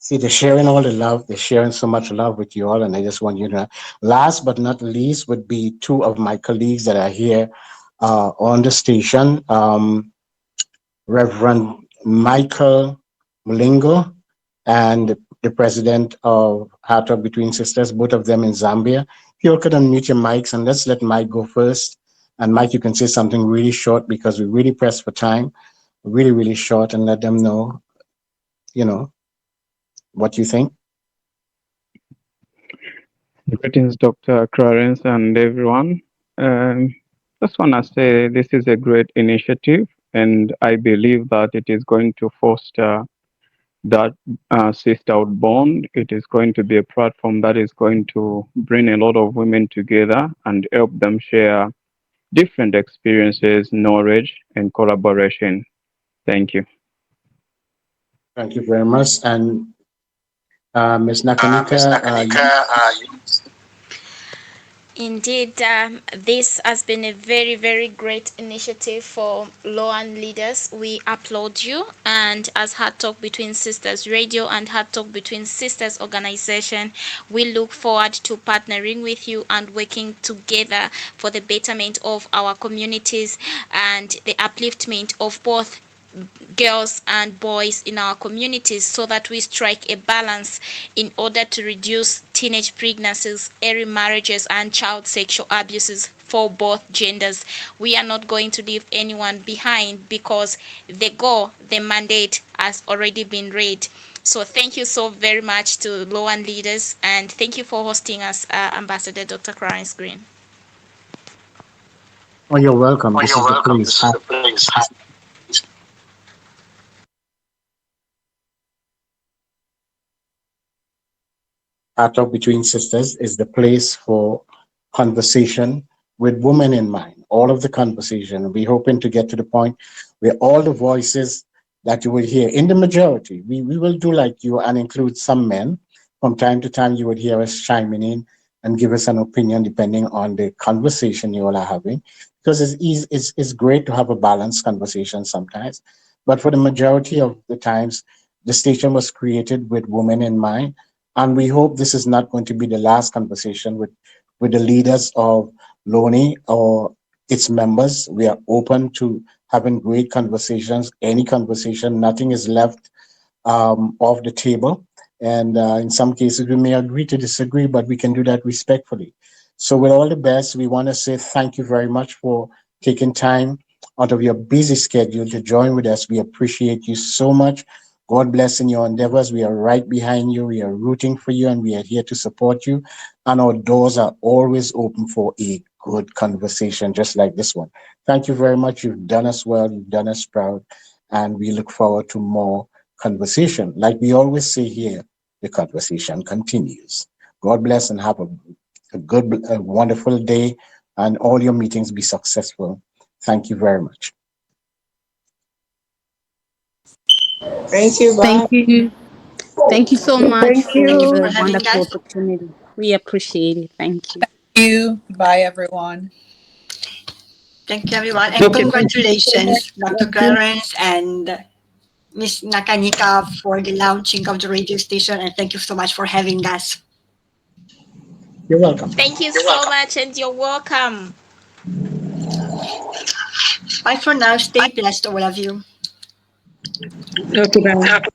See, they're sharing all the love. They're sharing so much love with you all, and I just want you to know. Last but not least would be two of my colleagues that are here on the station. Reverend Michael Mulingo and the president of Heart of Between Sisters, both of them in Zambia. If you all could unmute your mics and let's let Mike go first. And Mike, you can say something really short because we really pressed for time, really, really short, and let them know, you know, what you think. Greetings, Dr. Clarence and everyone. Just want to say this is a great initiative, and I believe that it is going to foster that sisterhood bond. It is going to be a platform that is going to bring a lot of women together and help them share different experiences, knowledge, and collaboration. Thank you. Thank you very much. And Ms. Ms. Nakanika, Nakanika, Indeed, this has been a very, very great initiative for LOAN leaders. We applaud you. And as Heart Talk Between Sisters Radio and Heart Talk Between Sisters organization, we look forward to partnering with you and working together for the betterment of our communities and the upliftment of both girls and boys in our communities so that we strike a balance in order to reduce teenage pregnancies, early marriages, and child sexual abuses for both genders. We are not going to leave anyone behind because the goal, the mandate has already been read. So thank you so very much to LOAN leaders, and thank you for hosting us, Ambassador Dr. Clarence Green. oh, you're welcome. Oh, This you're is the welcome. place. This is the place. Heart Talk Between Sisters is the place for conversation with women in mind. All of the conversation. We're hoping to get to the point where all the voices that you will hear in the majority, we will do like you and include some men. From time to time, you would hear us chiming in and give us an opinion depending on the conversation you all are having. Because it's easy, it's great to have a balanced conversation sometimes. But for the majority of the times, the station was created with women in mind, and we hope this is not going to be the last conversation with the leaders of LOANI or its members. We are open to having great conversations, any conversation. Nothing is left off the table. And in some cases, we may agree to disagree, but we can do that respectfully. So, with all the best, we want to say thank you very much for taking time out of your busy schedule to join with us. We appreciate you so much. God bless in your endeavors. We are right behind you. We are rooting for you, and we are here to support you. And our doors are always open for a good conversation, just like this one. Thank you very much. You've done us well. You've done us proud. And we look forward to more conversation. Like we always say here, the conversation continues. God bless and have a wonderful day, and all your meetings be successful. Thank you very much. Thank you. Bye. Thank you. Thank you so much Thank Thank for you you. for the having wonderful us. opportunity. We appreciate it. Thank you. Thank you. Bye, everyone. Thank you, everyone. And Okay, thank you so much. congratulations, Dr. Thank you. Clarence and Miss Nakanika for the launching of the radio station. And thank you so much for having us. You're welcome. Thank you so much, and you're welcome. Bye for now. Stay blessed, all of you. Okay, bye.